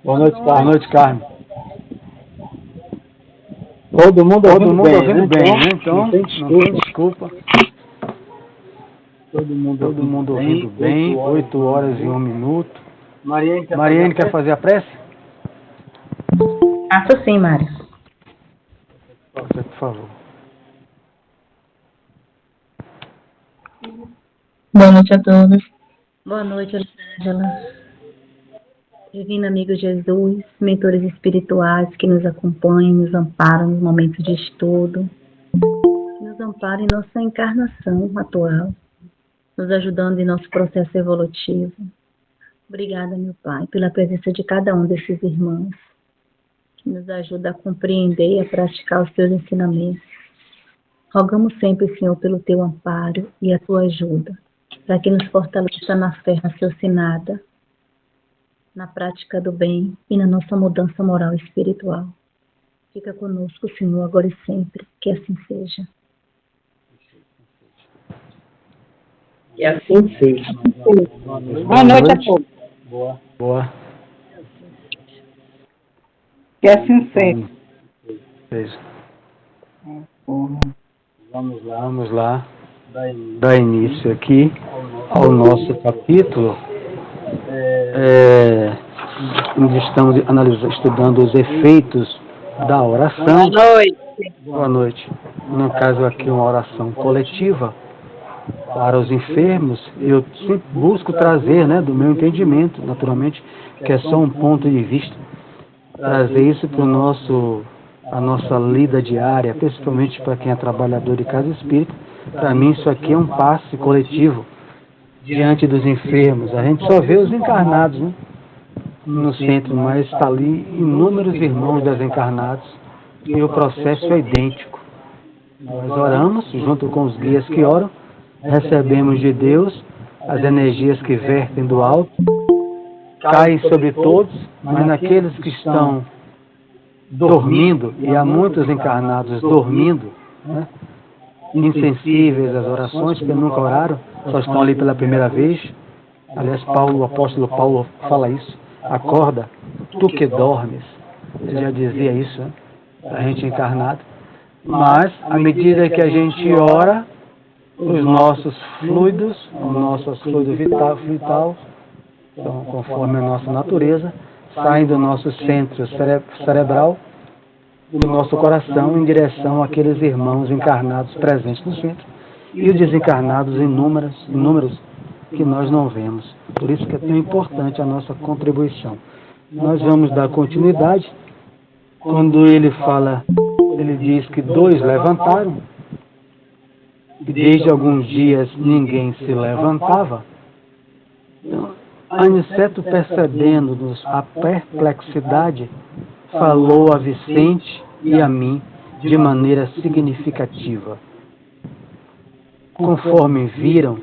Boa noite, Carmen. Todo mundo ouvindo bem, né? Então, não tem desculpa. Todo mundo ouvindo bem, 8 horas e 1 minuto. Mariane quer fazer a prece? Faço sim, Mário. Por favor. Boa noite a todos. Boa noite, Elisângela. Divino amigo Jesus, mentores espirituais que nos acompanham, nos amparam nos momentos de estudo, que nos amparam em nossa encarnação atual, nos ajudando em nosso processo evolutivo. Obrigada, meu Pai, pela presença de cada um desses irmãos, que nos ajuda a compreender e a praticar os teus ensinamentos. Rogamos sempre, Senhor, pelo teu amparo e a tua ajuda, para que nos fortaleça na fé raciocinada, na prática do bem e na nossa mudança moral e espiritual. Fica conosco, Senhor, agora e sempre, que assim seja. Que assim seja. Boa noite a todos. Boa. Que assim seja. Vamos lá. Dar início aqui ao nosso capítulo. Nós estamos estudando os efeitos da oração. Boa noite. No caso aqui, uma oração coletiva para os enfermos. Eu sempre busco trazer, do meu entendimento, naturalmente, que é só um ponto de vista, trazer isso para a nossa lida diária, principalmente para quem é trabalhador de casa espírita. Para mim, isso aqui é um passe coletivo diante dos enfermos. A gente só vê os encarnados, no centro, mas está ali inúmeros irmãos desencarnados e o processo é idêntico. Nós oramos junto com os guias que oram, recebemos de Deus as energias que vertem do alto, caem sobre todos, mas naqueles que estão dormindo, e há muitos encarnados dormindo, insensíveis às orações, porque nunca oraram, só estão ali pela primeira vez. Aliás, o apóstolo Paulo fala isso: acorda, tu que dormes. Ele já dizia isso, a gente encarnado. Mas, à medida que a gente ora, os nossos fluidos, o nosso fluido vital, então, conforme a nossa natureza, saem do nosso centro cerebral, do nosso coração, em direção àqueles irmãos encarnados presentes no centro, e os desencarnados inúmeros que nós não vemos. Por isso que é tão importante a nossa contribuição. Nós vamos dar continuidade. Quando ele diz que 2 levantaram, e desde alguns dias ninguém se levantava. Então, Aniceto, percebendo-nos a perplexidade, falou a Vicente e a mim de maneira significativa. Conforme viram,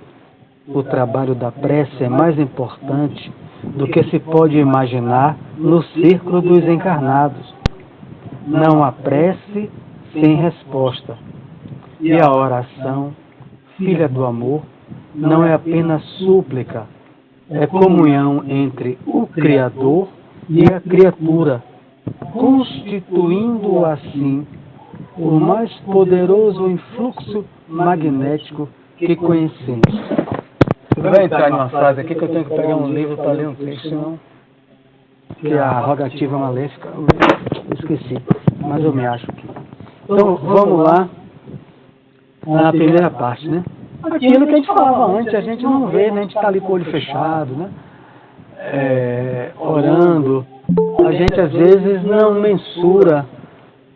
o trabalho da prece é mais importante do que se pode imaginar no círculo dos encarnados. Não há prece sem resposta. E a oração, filha do amor, não é apenas súplica, é comunhão entre o Criador e a criatura, constituindo assim o mais poderoso influxo magnético que conhecemos. Vai entrar numa frase aqui que eu tenho que pegar um livro para ler um texto, senão que é a rogativa maléfica, eu esqueci, mas eu me acho aqui. Então, vamos lá na primeira parte, Aquilo que a gente falava antes, a gente não vê, a gente está ali com o olho fechado, orando. A gente às vezes não mensura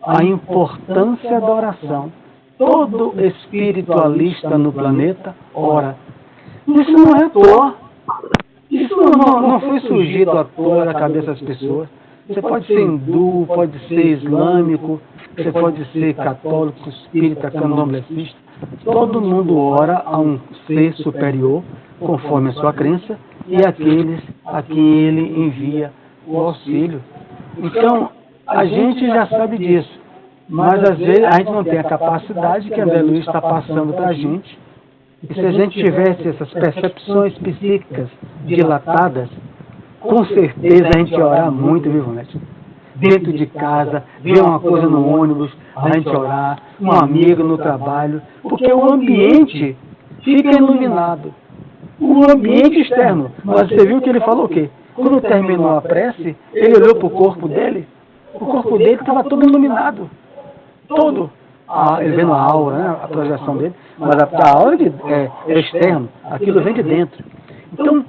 a importância da oração. Todo espiritualista no planeta ora. Isso não é à toa. Isso não foi surgido à toa na cabeça das pessoas. Você pode ser hindu, pode ser islâmico, você pode ser católico, espírita, candomblessista. Todo mundo ora a um ser superior, conforme a sua crença, e àqueles a quem ele envia o auxílio. Então, a gente já sabe disso, mas às vezes a gente não tem a capacidade que André Luiz está passando para a gente. E se a gente tivesse essas percepções psíquicas dilatadas, com certeza a gente orar muito, viu, Vanessa? Dentro de casa, ver uma coisa no ônibus, a gente orar, um amigo no trabalho, porque o ambiente fica iluminado. O ambiente externo. Mas você viu que ele falou o quê? Quando terminou a prece, ele olhou para o corpo dele, o corpo dele estava todo iluminado. Todo. Ele vendo a aura, né, a projeção dele, mas a aura é externo, aquilo vem de dentro. Então,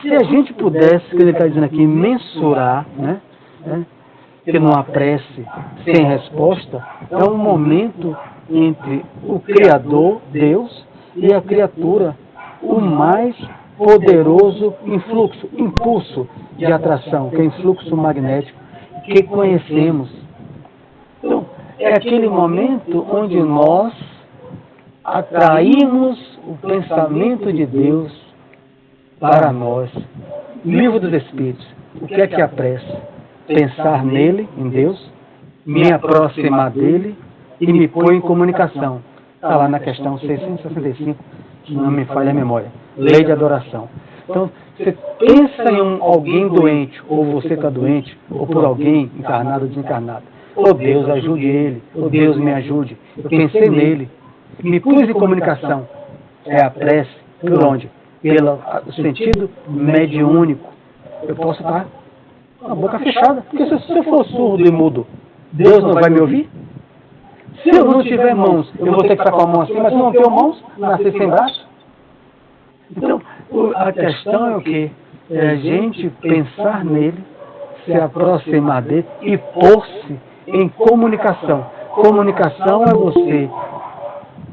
se a gente pudesse, que ele está dizendo aqui, mensurar, né, que numa prece sem resposta, é um momento entre o Criador, Deus, e a criatura, o mais poderoso impulso de atração, que é o influxo magnético, que conhecemos. Então, é aquele momento onde nós atraímos o pensamento de Deus para nós. Livro dos Espíritos. O que é a prece? Pensar nele, em Deus, me aproximar dele e me pôr em comunicação. Está lá na questão 665, se não me falha a memória. Lei de adoração. Então, você pensa em alguém doente, ou você está doente, ou por alguém encarnado ou desencarnado. Oh Deus, ajude ele. Oh Deus, me ajude. Eu pensei nele. Me pus em comunicação. É a prece. Por onde? Pelo sentido mediúnico. Eu posso estar com a boca fechada. Porque se eu for surdo e mudo, Deus não vai me ouvir? Se eu não tiver mãos, eu vou ter que ficar com a mão assim, mas se eu não tenho mãos, nascer sem braço. Então, a questão é o quê? É a gente pensar nele, se aproximar dele e pôr-se em comunicação. Comunicação é você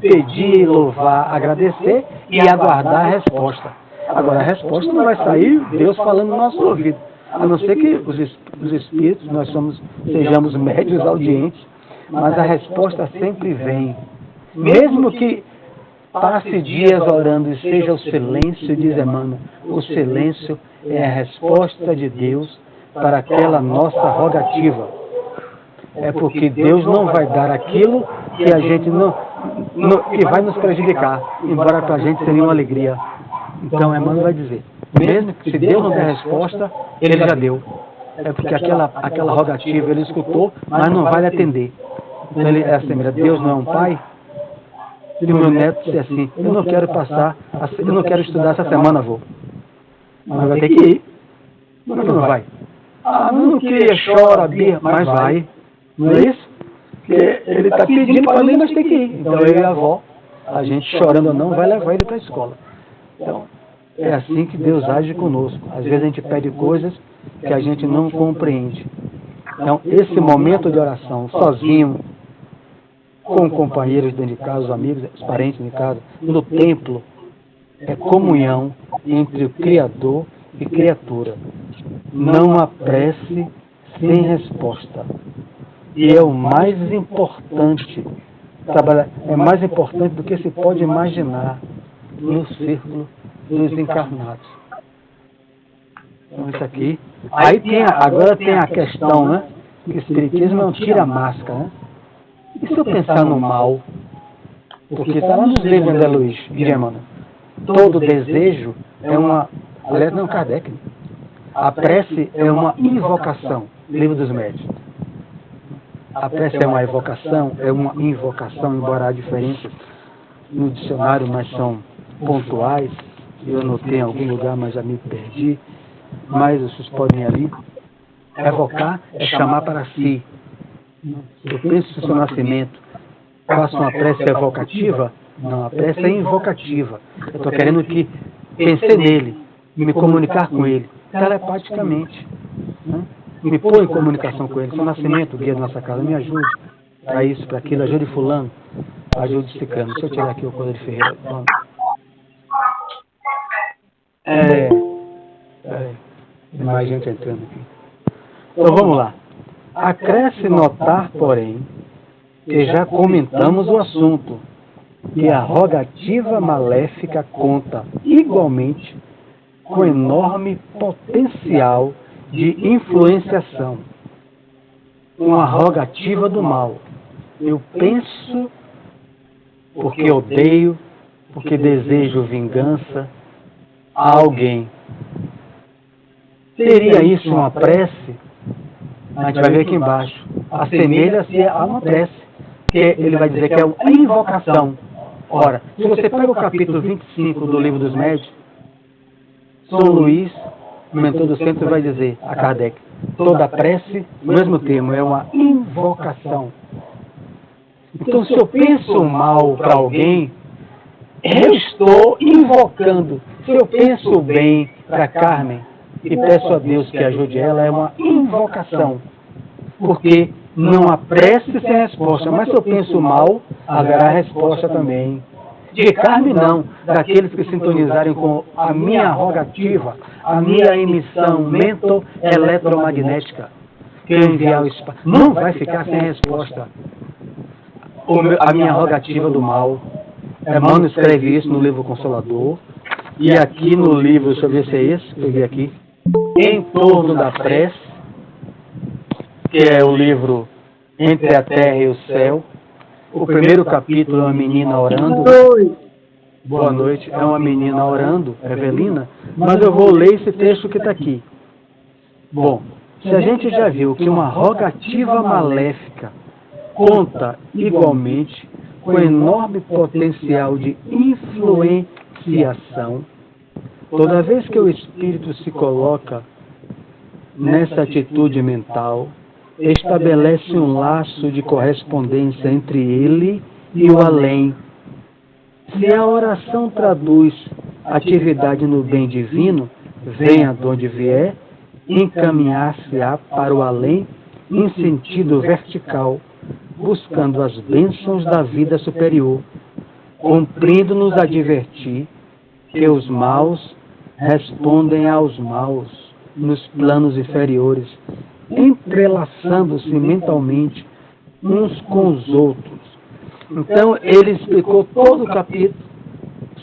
pedir, louvar, agradecer e aguardar a resposta. Agora, a resposta não vai sair Deus falando no nosso ouvido. A não ser que os espíritos, nós sejamos médios audientes, mas a resposta sempre vem. Mesmo que passe dias orando e seja o silêncio, diz Emmanuel, o silêncio é a resposta de Deus para aquela nossa rogativa. É porque Deus não vai dar aquilo que a gente que vai nos prejudicar, embora para a gente seria uma alegria. Então Emmanuel vai dizer, mesmo que se Deus não der resposta, ele já deu. É porque aquela rogativa ele escutou, mas não vai lhe atender. Então ele é assim, Deus não é um pai? Se o meu neto disser assim, eu não quero estudar essa semana, avô. Mas vai ter que ir. Por que não vai? Não queria, chora, birra, mas vai. Não é isso? Porque ele está pedindo para mim, mas tem que ir. Então eu e a avó, a gente chorando ou não, vai levar ele para a escola. Então, é assim que Deus age conosco. Às vezes a gente pede coisas que a gente não compreende. Então, esse momento de oração, sozinho, com companheiros dentro de casa, os amigos, os parentes de casa, no templo, é comunhão entre o Criador e criatura. Não há prece sem resposta. E é o mais importante, é mais importante do que se pode imaginar no círculo dos encarnados. Então isso aqui. Aí agora tem a questão, né? Que o Espiritismo é um tira-máscara, né? E se eu pensar no mal? Porque está lá nos livros de André Luiz, de Emmanuel. Todo desejo é uma... Aliás, não, Kardec. A prece é uma invocação. Livro dos Médiuns. A prece é uma evocação, é uma invocação, embora há diferenças no dicionário, mas são pontuais. Eu anotei em algum lugar, mas já me perdi. Mas vocês podem ir ali. Evocar é chamar para si. Eu penso no seu nascimento, faço uma prece evocativa? Não, a prece é invocativa. Eu estou querendo que pense nele, me comunicar com ele, telepaticamente. Né? Me pôr em comunicação com ele. Seu nascimento, o guia da nossa casa, me ajude para isso, para aquilo, ajude fulano, ajude ciclano. Deixa eu tirar aqui o Coisa de Ferreira. Vamos. Tem mais gente entrando aqui. Então vamos lá. Acresce notar, porém, que já comentamos o assunto, que a rogativa maléfica conta igualmente com enorme potencial de influenciação. Uma rogativa do mal. Eu penso porque odeio, porque desejo vingança a alguém. Seria isso uma prece? A gente vai ver aqui embaixo. Assemelha-se a uma prece, que ele vai dizer que é uma invocação. Ora, se você pega o capítulo 25 do Livro dos Médiuns, São Luís, o mentor do centro, vai dizer a Kardec, toda prece, o mesmo termo, é uma invocação. Então, se eu penso mal para alguém, eu estou invocando. Se eu penso bem para Carmen e peço a Deus que ajude ela, é uma invocação. Porque não há prece sem resposta. Mas se eu penso mal, haverá resposta também. De Carmen não, daqueles que sintonizarem com a minha rogativa, a minha emissão mento-eletromagnética, que eu enviar o espaço, não vai ficar sem resposta. A minha rogativa do mal. Emmanuel escreve isso no livro Consolador. E aqui no livro, deixa eu ver se é esse, que eu vi aqui, Em Torno da Prece, que é o livro Entre a Terra e o Céu. O primeiro capítulo é uma menina orando. Boa noite. É uma menina orando, Evelina. Mas eu vou ler esse texto que está aqui. Bom, se a gente já viu que uma rogativa maléfica conta igualmente com enorme potencial de influenciação, toda vez que o espírito se coloca nessa atitude mental, estabelece um laço de correspondência entre ele e o além. Se a oração traduz atividade no bem divino, venha de onde vier, encaminhar-se-á para o além em sentido vertical, buscando as bênçãos da vida superior, cumprindo-nos advertir que os maus respondem aos maus nos planos inferiores, entrelaçando-se mentalmente uns com os outros. Então, ele explicou todo o capítulo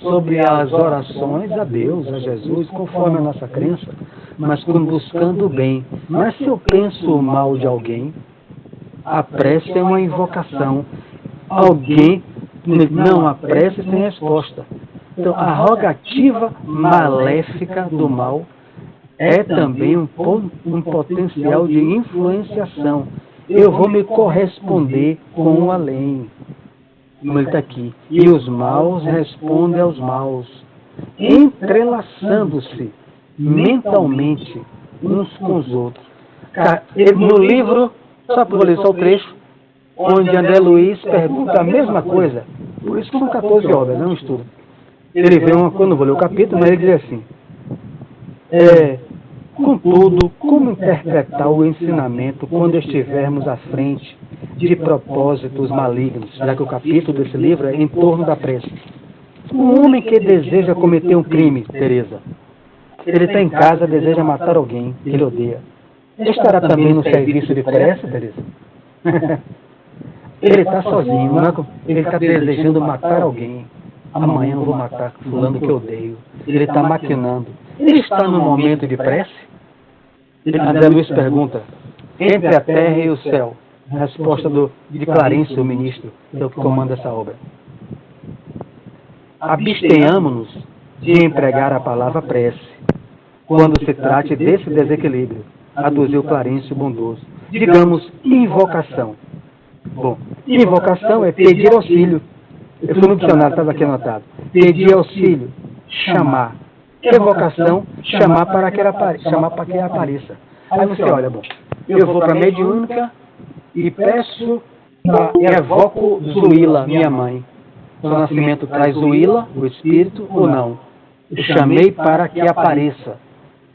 sobre as orações a Deus, a Jesus, conforme a nossa crença, mas buscando o bem. Mas se eu penso o mal de alguém, a prece é uma invocação. Alguém não há prece sem resposta. Então, a rogativa maléfica do mal é também um potencial de influenciação. Eu vou me corresponder com o além. Como ele está aqui. E os maus respondem aos maus, entrelaçando-se mentalmente uns com os outros. No livro, só para ler só o trecho, onde André Luiz pergunta a mesma coisa. Por isso que são 14 obras, é um estudo. Ele vê quando eu vou ler o capítulo, mas ele diz assim, contudo, como interpretar o ensinamento quando estivermos à frente de propósitos malignos? Já que o capítulo desse livro é em torno da prece. Um homem que deseja cometer um crime, Teresa, ele está em casa, deseja matar alguém que ele odeia. Estará também no serviço de prece, Teresa? Ele está sozinho, ele está desejando matar alguém. Amanhã eu vou matar fulano que eu odeio. Ele está maquinando. Ele está no momento de prece? André Luiz pergunta, entre a terra e o céu. A resposta de Clarence, o ministro, que é o que comanda essa obra. Abstenhamos-nos de empregar a palavra prece, quando se trate desse desequilíbrio, aduziu Clarence o bondoso. Digamos, invocação. Bom, invocação é pedir auxílio. Eu fui no dicionário, estava aqui anotado. Pedir auxílio, chamar. Evocação, chamar para que apareça. Aí você olha, bom, eu vou para a mediúnica e peço, evoco Zuíla, minha mãe. O nascimento traz Zuíla, o espírito, ou não? Eu chamei para que apareça.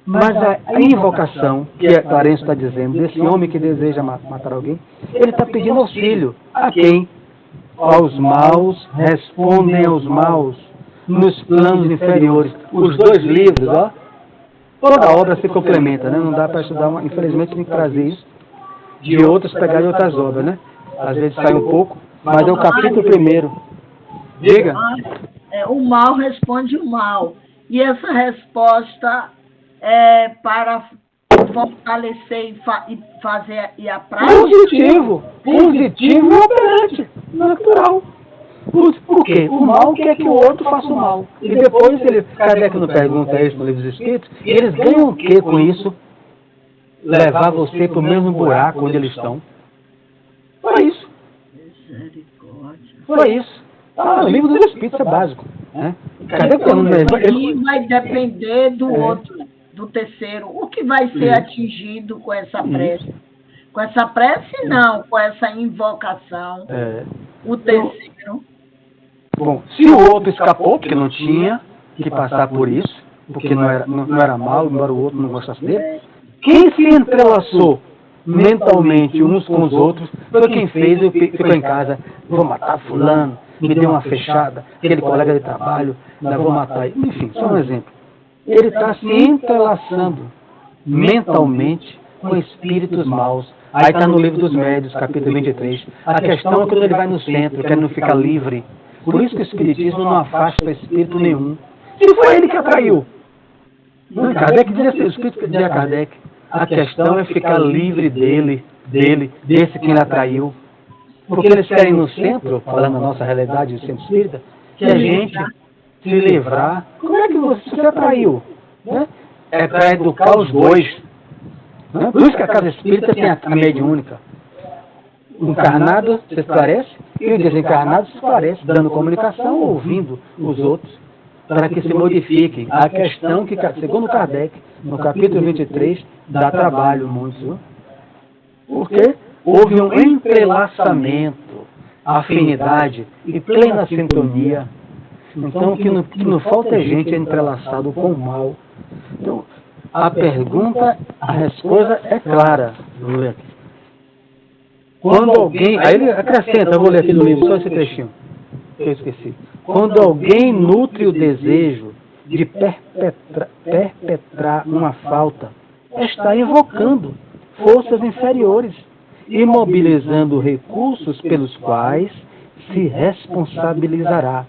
Mas a invocação, que a Clarence está dizendo, desse homem que deseja matar alguém, ele está pedindo auxílio. A quem? Aos maus, respondem aos maus, nos planos inferiores. Os dois livros, ó, toda a obra se complementa, né? Não dá para estudar, infelizmente tem que trazer isso de outros, pegar de outras obras, né? Às vezes sai um pouco, mas é o capítulo primeiro. Diga. O mal responde o mal. E essa resposta é para fortalecer e fazer a prática? Positivo e operante, natural. Por quê? O mal quer que o outro faça o mal. E depois, Kardec não pergunta isso no livro dos Espíritos, e eles ganham o quê com isso? levar você para o mesmo buraco onde eles estão. Foi isso. Foi isso. O livro dos Espíritos é básico. Né? E vai depender do outro, do terceiro. O que vai ser atingido com essa prece? Com essa prece, não. Com essa invocação. O terceiro. Bom, se o outro escapou, porque não tinha que passar por isso, porque não era mal, embora o outro não gostasse dele, quem se entrelaçou mentalmente uns com os outros foi quem fez e ficou em casa: vou matar fulano, me deu uma fechada, aquele colega de trabalho, vou matar ele. Enfim, só um exemplo. Ele está se entrelaçando mentalmente com espíritos maus. Aí está no livro dos Médiuns, capítulo 23. A questão é quando ele vai no centro, querendo ficar livre. Por isso que o Espiritismo não afasta espírito nenhum. Se foi ele que atraiu. Kardec diz assim, o Espírito dizia a Kardec: a questão é ficar livre desse que ele atraiu. Porque eles querem no centro, falando a nossa realidade do centro espírita, que a gente se livrar. Como é que você atraiu? Né? É para educar os dois. Né? Por isso que a casa espírita tem a mediúnica. O encarnado se esclarece e o desencarnado se esclarece, dando comunicação, ouvindo os outros, para que se modifiquem. A questão que, segundo Kardec, no capítulo 23, dá trabalho muito. Porque houve um entrelaçamento, afinidade e plena sintonia. Então, o que não falta é gente entrelaçado com o mal. Então, a pergunta, a resposta é clara. Vou ler aqui. Quando alguém... Aí ele acrescenta, eu vou ler aqui no livro, só esse trechinho, que eu esqueci. Quando alguém nutre o desejo de perpetrar uma falta, está invocando forças inferiores, imobilizando recursos pelos quais se responsabilizará.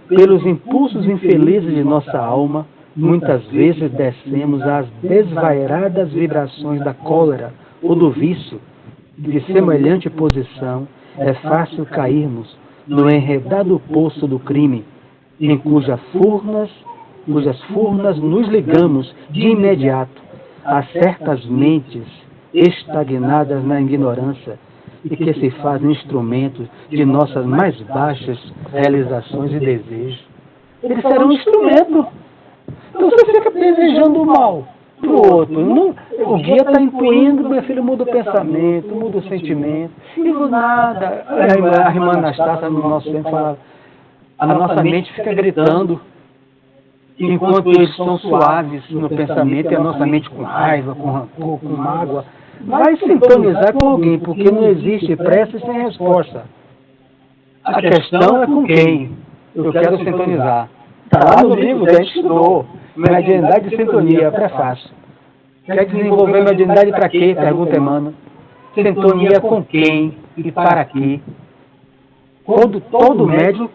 Pelos impulsos infelizes de nossa alma, muitas vezes descemos às desvairadas vibrações da cólera ou do vício. De semelhante posição, é fácil cairmos no enredado poço do crime, em cujas furnas nos ligamos de imediato a certas mentes estagnadas na ignorância e que se fazem instrumentos de nossas mais baixas realizações e desejos. Eles serão um instrumento. Então você fica desejando o mal para o outro. O guia está intuindo, meu filho, muda o pensamento, muda o sentimento. E do nada, a irmã Anastácia no nosso tempo fala, a nossa mente fica gritando, enquanto eles estão suaves no pensamento, e a nossa mente com raiva, com rancor, com mágoa. Vai sintonizar com alguém, porque não existe prece sem resposta. A questão é com quem eu quero sintonizar. Está lá no livro que a gente estudou, Mediunidade de Sintonia, prefácio. Quer desenvolver mediunidade para quê? Pergunta Emmanuel. Sintonia com quem e para quê? Todo médium,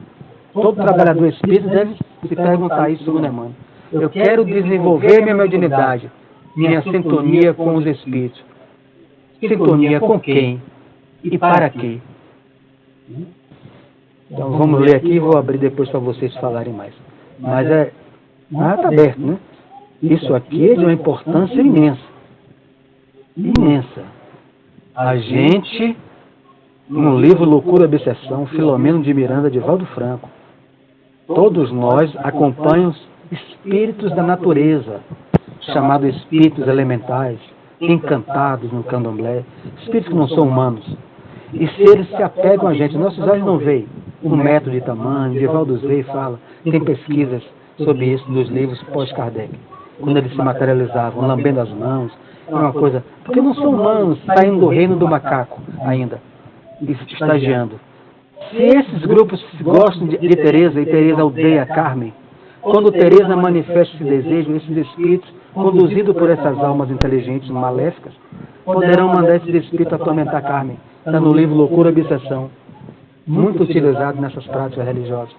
todo trabalhador espírita deve se perguntar isso, segundo Emmanuel. Eu quero desenvolver minha mediunidade, minha sintonia com os espíritos. Sintonia com quem e para quê? Então vamos ler aqui e vou abrir depois para vocês falarem mais. Mas está aberto, né? Isso aqui é de uma importância imensa. Imensa. A gente, no livro Loucura e Obsessão, Filomeno de Miranda, de Valdo Franco, todos nós acompanhamos espíritos da natureza, chamados espíritos elementais, encantados no candomblé, espíritos que não são humanos. E se eles se apegam a gente, nossos olhos não veem um metro de tamanho, Divaldo Zvei fala, tem pesquisas sobre isso dos livros pós-Kardec, quando eles se materializavam, lambendo as mãos, é uma coisa, porque não são humanos, saindo do reino do macaco ainda, estagiando. Se esses grupos gostam de Teresa, e Teresa odeia Carmen, quando Teresa manifesta esse desejo, esses espíritos, conduzidos por essas almas inteligentes, maléficas, poderão mandar esses espíritos atormentar Carmen. Está no livro Loucura e Obsessão, muito utilizado nessas práticas religiosas.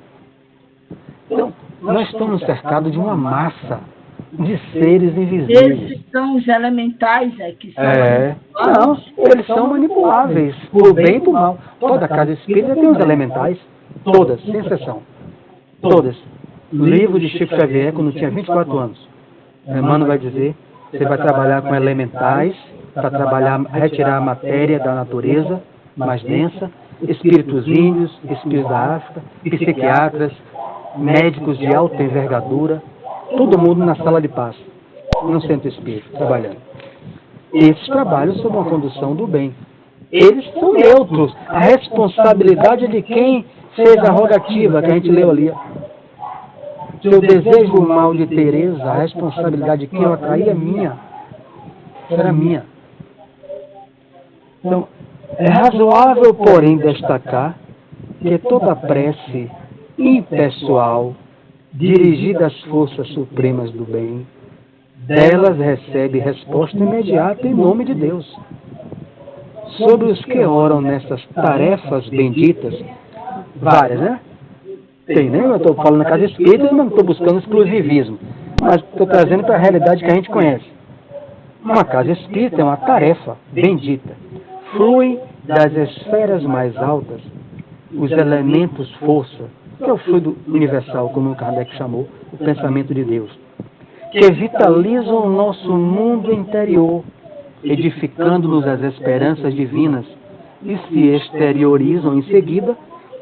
Então, nós estamos cercados de uma massa de seres invisíveis. Esses são os elementais que são não, eles são manipuláveis, por bem e por mal. Toda casa espírita tem os elementais, todas, sem exceção. Todas. O livro de Chico Xavier, quando tinha 24 anos. Emmanuel vai dizer, você vai trabalhar com elementais, para trabalhar, retirar a matéria da natureza mais densa, espíritos índios, espíritos da África, psiquiatras, médicos de alta envergadura, todo mundo na sala de paz, no centro espírita, trabalhando. Esses trabalham sob uma condução do bem. Eles são neutros. A responsabilidade é de quem seja rogativa, que a gente leu ali. Se eu desejo o mal de Teresa, a responsabilidade de quem eu atraí é minha. Era minha. Então, é razoável, porém, destacar que toda prece impessoal, dirigida às forças supremas do bem, delas recebe resposta imediata em nome de Deus. Sobre os que oram nessas tarefas benditas, várias, né? Tem, né? Eu estou falando na casa espírita, mas não estou buscando exclusivismo. Mas estou trazendo para a realidade que a gente conhece. Uma casa espírita é uma tarefa bendita. Flui das esferas mais altas os elementos força, que é o fluido universal, como o Kardec chamou, o pensamento de Deus, que vitalizam o nosso mundo interior, edificando-nos as esperanças divinas e se exteriorizam em seguida,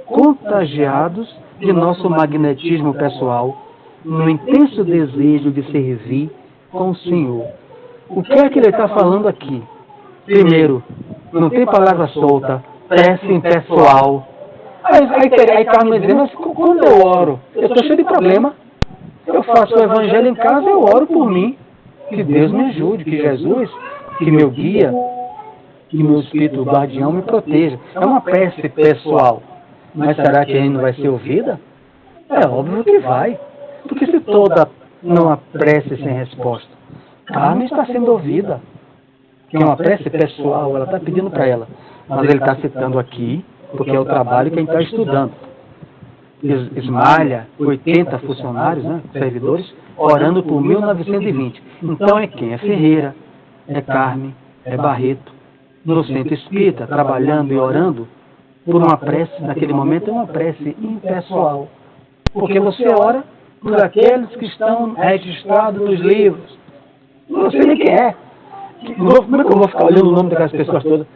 contagiados de nosso magnetismo pessoal, no intenso desejo de servir com o Senhor. O que é que ele está falando aqui? Primeiro, não tem palavra solta, prece impessoal. Aí Carlos vai dizer, mas quando eu oro, eu estou cheio de problema. Eu faço o evangelho em casa, eu oro por mim. Que Deus me ajude, que Jesus, que meu guia, que meu espírito guardião me proteja. É uma prece pessoal. Mas será que aí não vai ser ouvida? É óbvio que vai. Porque se toda não há prece sem resposta, Carmen está sendo ouvida. Que é uma prece pessoal, ela está pedindo para ela. Mas ele está citando aqui, porque é o trabalho que a gente está estudando. Esmalha 80 funcionários, né, servidores, orando por 1920. Então é quem? É Ferreira, é Carmen, é Barreto, no centro espírita, trabalhando e orando por uma prece, naquele momento é uma prece impessoal. Porque você ora por aqueles que estão registrados nos livros. Não sei nem quem é. Como é que eu vou ficar olhando o nome daquelas pessoas todas?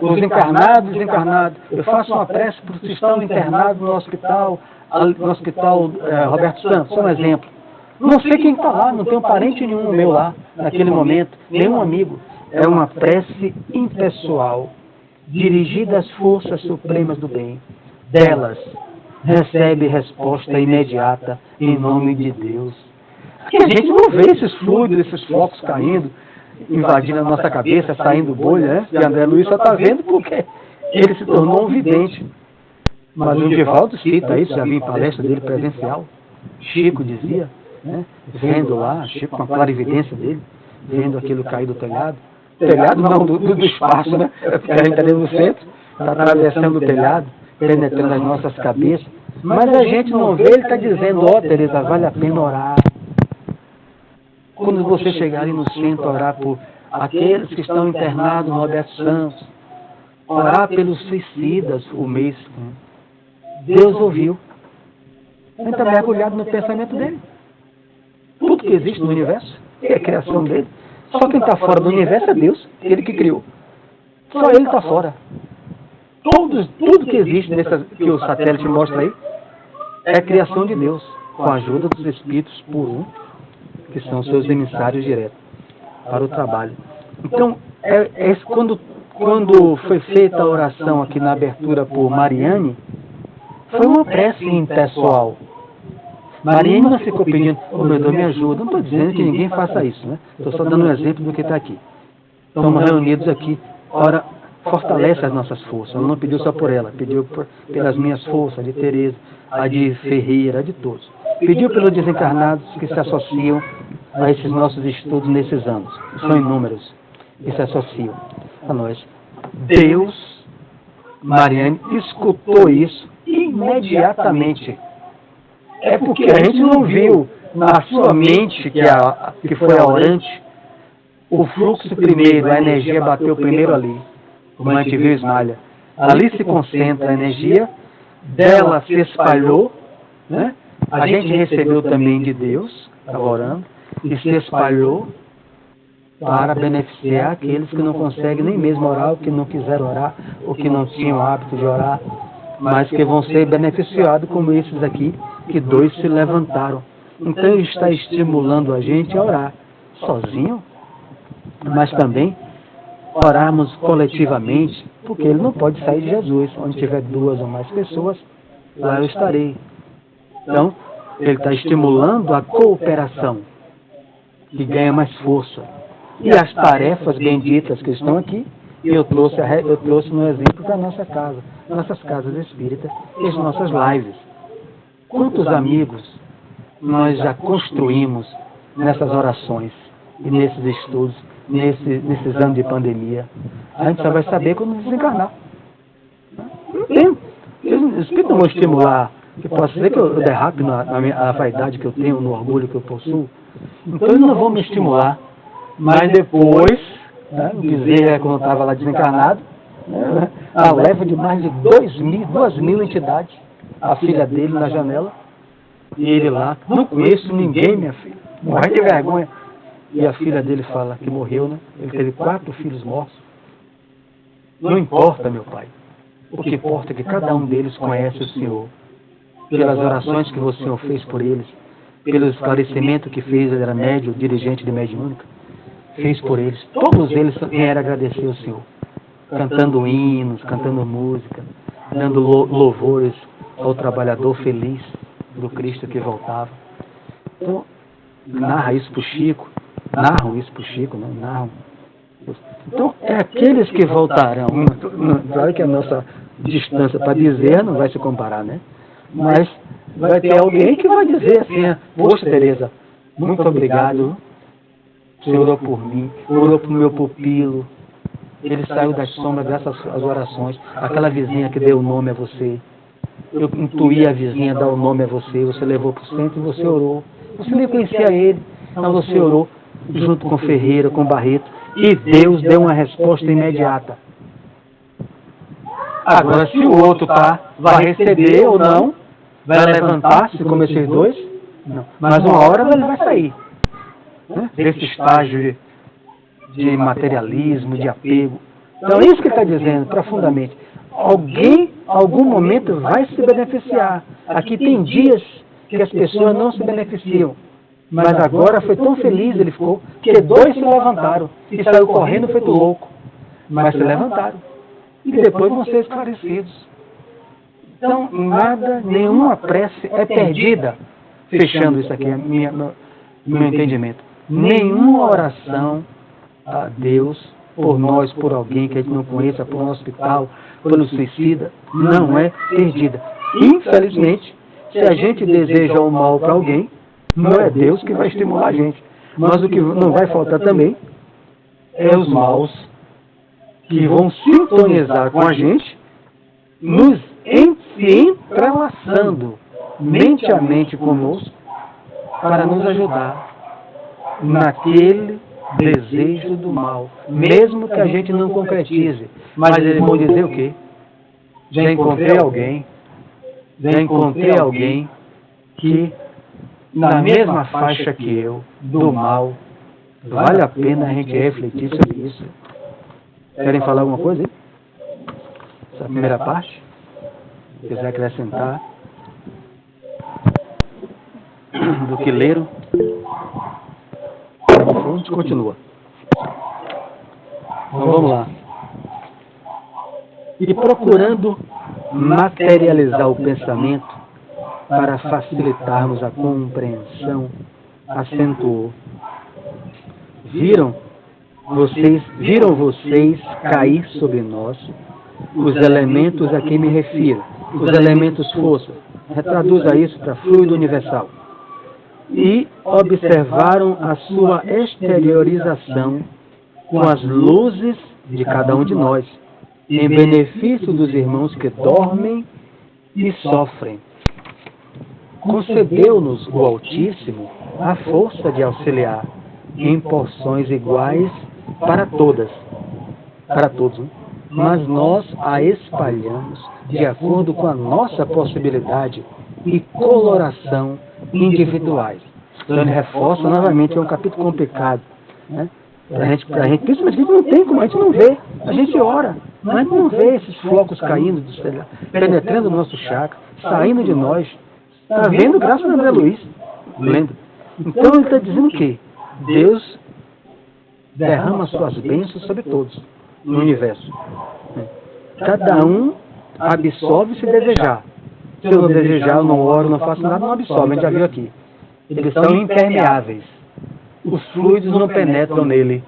Os encarnados, desencarnados. Eu faço uma prece para os que estão internados no hospital Roberto Santos, só um exemplo. Não sei quem está lá, não tenho parente nenhum meu lá, naquele momento, nenhum amigo. É uma prece impessoal, dirigida às forças supremas do bem. Delas, recebe resposta imediata em nome de Deus. Porque a gente não vê esses fluidos, esses focos caindo, invadindo a nossa cabeça, saindo bolha, né? E André Luiz só está vendo porque ele se tornou um vidente. Mas o Divaldo cita isso, já vi em palestra dele presencial. Chico dizia, né? Vendo lá, Chico com a clarividência dele, vendo aquilo cair do telhado. Telhado não, do espaço, né? Porque a gente está dentro do centro, está atravessando o telhado, penetrando as nossas cabeças. Mas a gente não vê, ele está dizendo, ó, Teresa, vale a pena orar. Quando você chegar ali no centro, orar por aqueles que estão internados no Roberto Santos, orar pelos suicidas o mês. Deus ouviu. A gente está mergulhado no pensamento dele. Tudo que existe no universo é a criação dele. Só quem está fora do universo é Deus, ele que criou. Só ele está fora. Tudo que existe, que o satélite mostra aí, é a criação de Deus, com a ajuda dos espíritos por um, que são seus emissários diretos para o trabalho. Então, quando foi feita a oração aqui na abertura por Mariane, foi uma prece impessoal. Mariane não ficou pedindo, meu Deus, me ajuda. Não estou dizendo que ninguém faça isso, né? Estou só dando um exemplo do que está aqui. Estamos reunidos aqui, ora, fortalece as nossas forças. Ela não pediu só por ela, pediu pelas minhas forças, de Teresa, a de Ferreira, a de todos. Pediu pelos desencarnados que se associam a esses nossos estudos nesses anos. São inúmeros que se associam a nós. Deus, Mariane, escutou isso imediatamente. É porque a gente não viu na sua mente, que foi a orante, o fluxo primeiro, a energia bateu primeiro ali, como a gente viu Esmalha. Ali se concentra a energia, dela se espalhou, né? A gente recebeu também de Deus, estava orando, e se espalhou para beneficiar aqueles que não conseguem nem mesmo orar, ou que não quiseram orar, ou que não tinham o hábito de orar, mas que vão ser beneficiados como esses aqui, que 2 se levantaram. Então ele está estimulando a gente a orar sozinho, mas também orarmos coletivamente, porque ele não pode sair de Jesus. Onde tiver 2 ou mais pessoas, lá eu estarei. Então, ele está estimulando a cooperação, que ganha mais força. E as tarefas benditas que estão aqui, eu trouxe no exemplo da nossa casa, nossas casas espíritas e as nossas lives. Quantos amigos nós já construímos nessas orações e nesses estudos, nesses anos de pandemia? A gente só vai saber quando desencarnar. Não tem. Os espíritos não vão estimular, que posso dizer que eu derrape na vaidade que eu tenho, no orgulho que eu possuo. Então eles não vão me estimular. Mas depois, dizer quando eu estava lá desencarnado, a leva de mais de 2.000 entidades, a filha dele na janela, e ele lá, não conheço ninguém, minha filha, morre de vergonha. E a filha dele fala que morreu, né? Ele teve 4 filhos mortos. Não importa, meu pai. O que importa é que cada um deles conhece o Senhor. Pelas orações que o Senhor fez por eles, pelo esclarecimento que fez, ele era médium, dirigente de mediúnica, fez por eles. Todos eles vieram agradecer ao Senhor, cantando hinos, cantando música, dando louvores ao trabalhador feliz do Cristo que voltava. Então, narram isso para o Chico, não narram. Então, é aqueles que voltarão. Claro que a nossa distância para dizer não vai se comparar, né? Mas vai ter alguém que vai dizer assim, poxa, Tereza, muito obrigado. Você orou por mim, orou para o meu pupilo. Ele saiu das sombras graças às orações. Aquela vizinha que deu o nome a você. Eu intuí a vizinha dar o nome a você. Você levou para o centro e você orou. Você nem conhecia ele, mas você orou junto com Ferreira, com Barreto. E Deus deu uma resposta imediata. Agora, se o outro vai receber ou não, vai levantar-se como esses 2, não. Mas uma hora ele vai sair. Desse estágio de materialismo, de apego. Então é isso que ele está dizendo profundamente. Alguém, algum momento, vai se beneficiar. Aqui tem dias que as pessoas não se beneficiam. Mas agora foi tão feliz ele ficou, que 2 se levantaram e saiu correndo feito louco. Mas se levantaram. E depois vão ser esclarecidos. Então, nenhuma prece é perdida. Fechando isso aqui, meu entendimento. Nenhuma oração a Deus, por nós, por alguém que a gente não conheça, por um hospital, pelo suicida, não é perdida. Infelizmente, se a gente deseja o mal para alguém, não é Deus que vai estimular a gente. Mas o que não vai faltar também é os maus que vão sintonizar com a gente, nos se entrelaçando mente a mente conosco, para nos ajudar naquele desejo do mal, mesmo que a gente não concretize. Mas eles vão dizer o quê? Já encontrei alguém que, na mesma faixa que eu, do mal. Vale a pena a gente refletir sobre isso. Querem falar alguma coisa aí? Essa primeira parte? Se quiser acrescentar do que leram, a gente continua. Então vamos lá. E procurando materializar o pensamento para facilitarmos a compreensão, acentuou. Viram vocês cair sobre nós os elementos a que me refiro, os elementos força. Retraduza isso para fluido universal. E observaram a sua exteriorização com as luzes de cada um de nós, em benefício dos irmãos que dormem e sofrem. Concedeu-nos o Altíssimo a força de auxiliar em porções iguais para todos, né? Mas nós a espalhamos de acordo com a nossa possibilidade e coloração individuais, Então ele reforça novamente, é um capítulo complicado, né? Pra gente, principalmente, a gente não tem como, a gente não vê, a gente ora, mas a gente não vê esses flocos caindo, penetrando no nosso chakra, saindo de nós. Está vendo graças a André Luiz, lendo. Então ele está dizendo que Deus derrama suas bênçãos sobre todos no universo. Cada um absorve se desejar. Se eu não desejar, eu não oro, não faço nada, não absorve, a gente já viu aqui. Eles são impermeáveis. Os fluidos não penetram nele.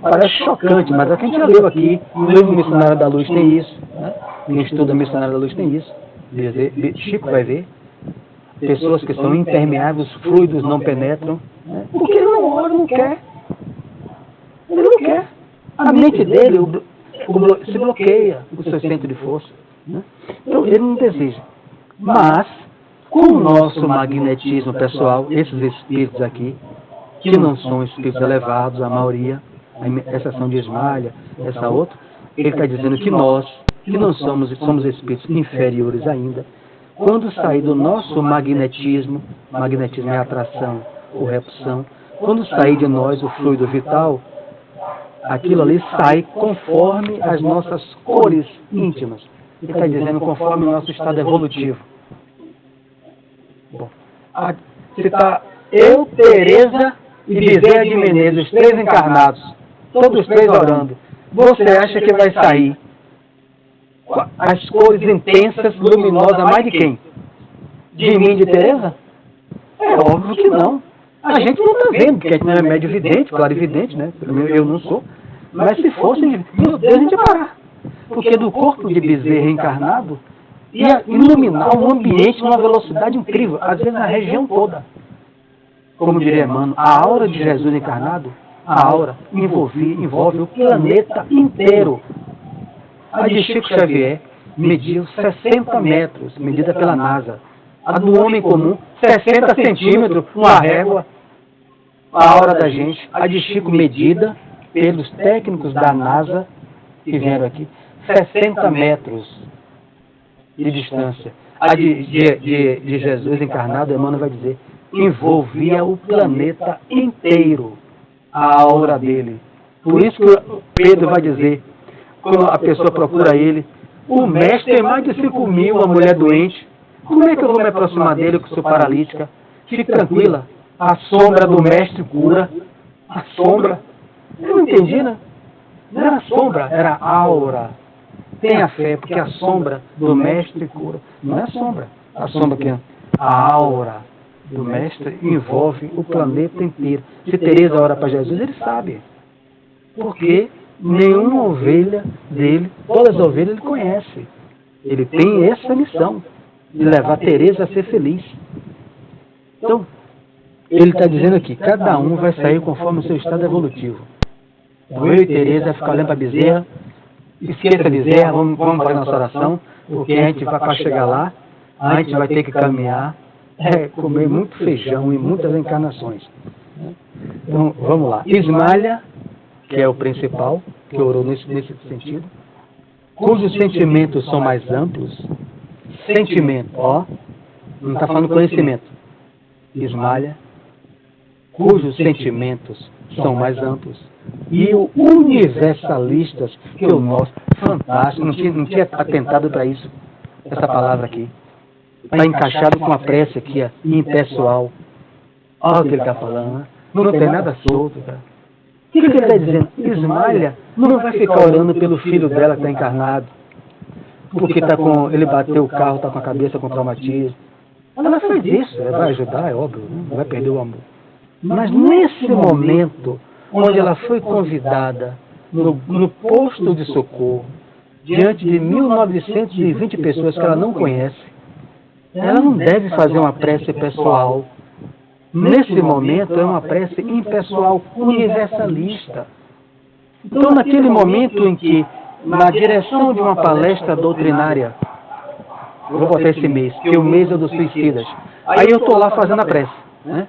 Parece chocante, mas é o que a gente já leu aqui. No livro Missionário da Luz tem isso. Né? Quem estuda Missionário da Luz tem isso. Chico vai ver. Pessoas que são impermeáveis, os fluidos não penetram. Né? Porque ele não ora, não quer. Ele não quer. A mente dele se bloqueia, o seu centro de força. Né? Então ele não deseja. Mas, com o nosso magnetismo pessoal, esses espíritos aqui, que não são espíritos elevados, a maioria, a exceção de Ismalha, essa outra, ele está dizendo que nós, que não somos espíritos inferiores ainda, quando sair do nosso magnetismo é atração ou repulsão, quando sair de nós o fluido vital, aquilo ali sai conforme as nossas cores íntimas. Ele está dizendo conforme o nosso estado evolutivo. Bom, se está eu, Tereza e Bezerra de Menezes, os três encarnados, todos os três orando, você acha que vai sair as cores intensas, luminosas, mais de quem? De mim e de Tereza? É óbvio que não. A gente não está vendo, porque a gente não é médio vidente, claro evidente, né? Eu não sou. Mas se fosse, meu Deus, a gente ia parar. Porque do corpo de Bezerra encarnado ia iluminar um ambiente numa velocidade incrível, às vezes na região toda. Como diria Emmanuel, a aura de Jesus encarnado, a aura envolve o planeta inteiro. A de Chico Xavier mediu 60 metros, medida pela NASA. A do homem comum, 60 centímetros, uma régua. A aura da gente, a de Chico medida pelos técnicos da NASA que vieram aqui, 60 metros de distância. A de Jesus encarnado, Emmanuel vai dizer, envolvia o planeta inteiro, a aura dele. Por isso que Pedro vai dizer, quando a pessoa procura ele, o mestre tem mais de 5.000, a mulher doente, como é que eu vou me aproximar dele que sou paralítica? Fique tranquila, a sombra do mestre cura, a sombra. Eu não entendi, né? Não era sombra, era aura. Tenha fé, porque a sombra do mestre cura. Não é sombra. A sombra que é a aura do mestre envolve o planeta inteiro. Se Tereza ora para Jesus, ele sabe. Porque nenhuma ovelha dele, todas as ovelhas ele conhece. Ele tem essa missão de levar Tereza a ser feliz. Então, ele está dizendo aqui, cada um vai sair conforme o seu estado evolutivo. Então, eu e Tereza vai ficar olhando para Bezerra, esqueça Bezerra, vamos fazer nossa oração, porque a gente vai para chegar lá, a gente vai ter que caminhar, comer muito feijão e muitas encarnações. Então, vamos lá. Ismalha, que é o principal, que orou nesse sentido, cujos sentimentos são mais amplos. Sentimento, não está falando conhecimento. Ismalha, cujos sentimentos são mais amplos. E o universalistas, que é o nosso, fantástico, não tinha atentado para isso, essa palavra aqui. Está encaixado com a prece aqui, impessoal. Olha o que ele está falando, né? Não tem nada solto, cara. O que ele está dizendo? Ismalha não vai ficar orando pelo filho dela que está encarnado, porque ele bateu o carro, está com a cabeça com traumatismo. Ela faz isso, ela vai ajudar, é óbvio, não vai perder o amor. Mas nesse momento, onde ela foi convidada no posto de socorro, diante de 1920 pessoas que ela não conhece, ela não deve fazer uma prece pessoal. Nesse momento, é uma prece impessoal, universalista. Então, naquele momento em que, na direção de uma palestra doutrinária, eu vou botar esse mês, que o mês é dos suicidas, aí eu estou lá fazendo a prece, né?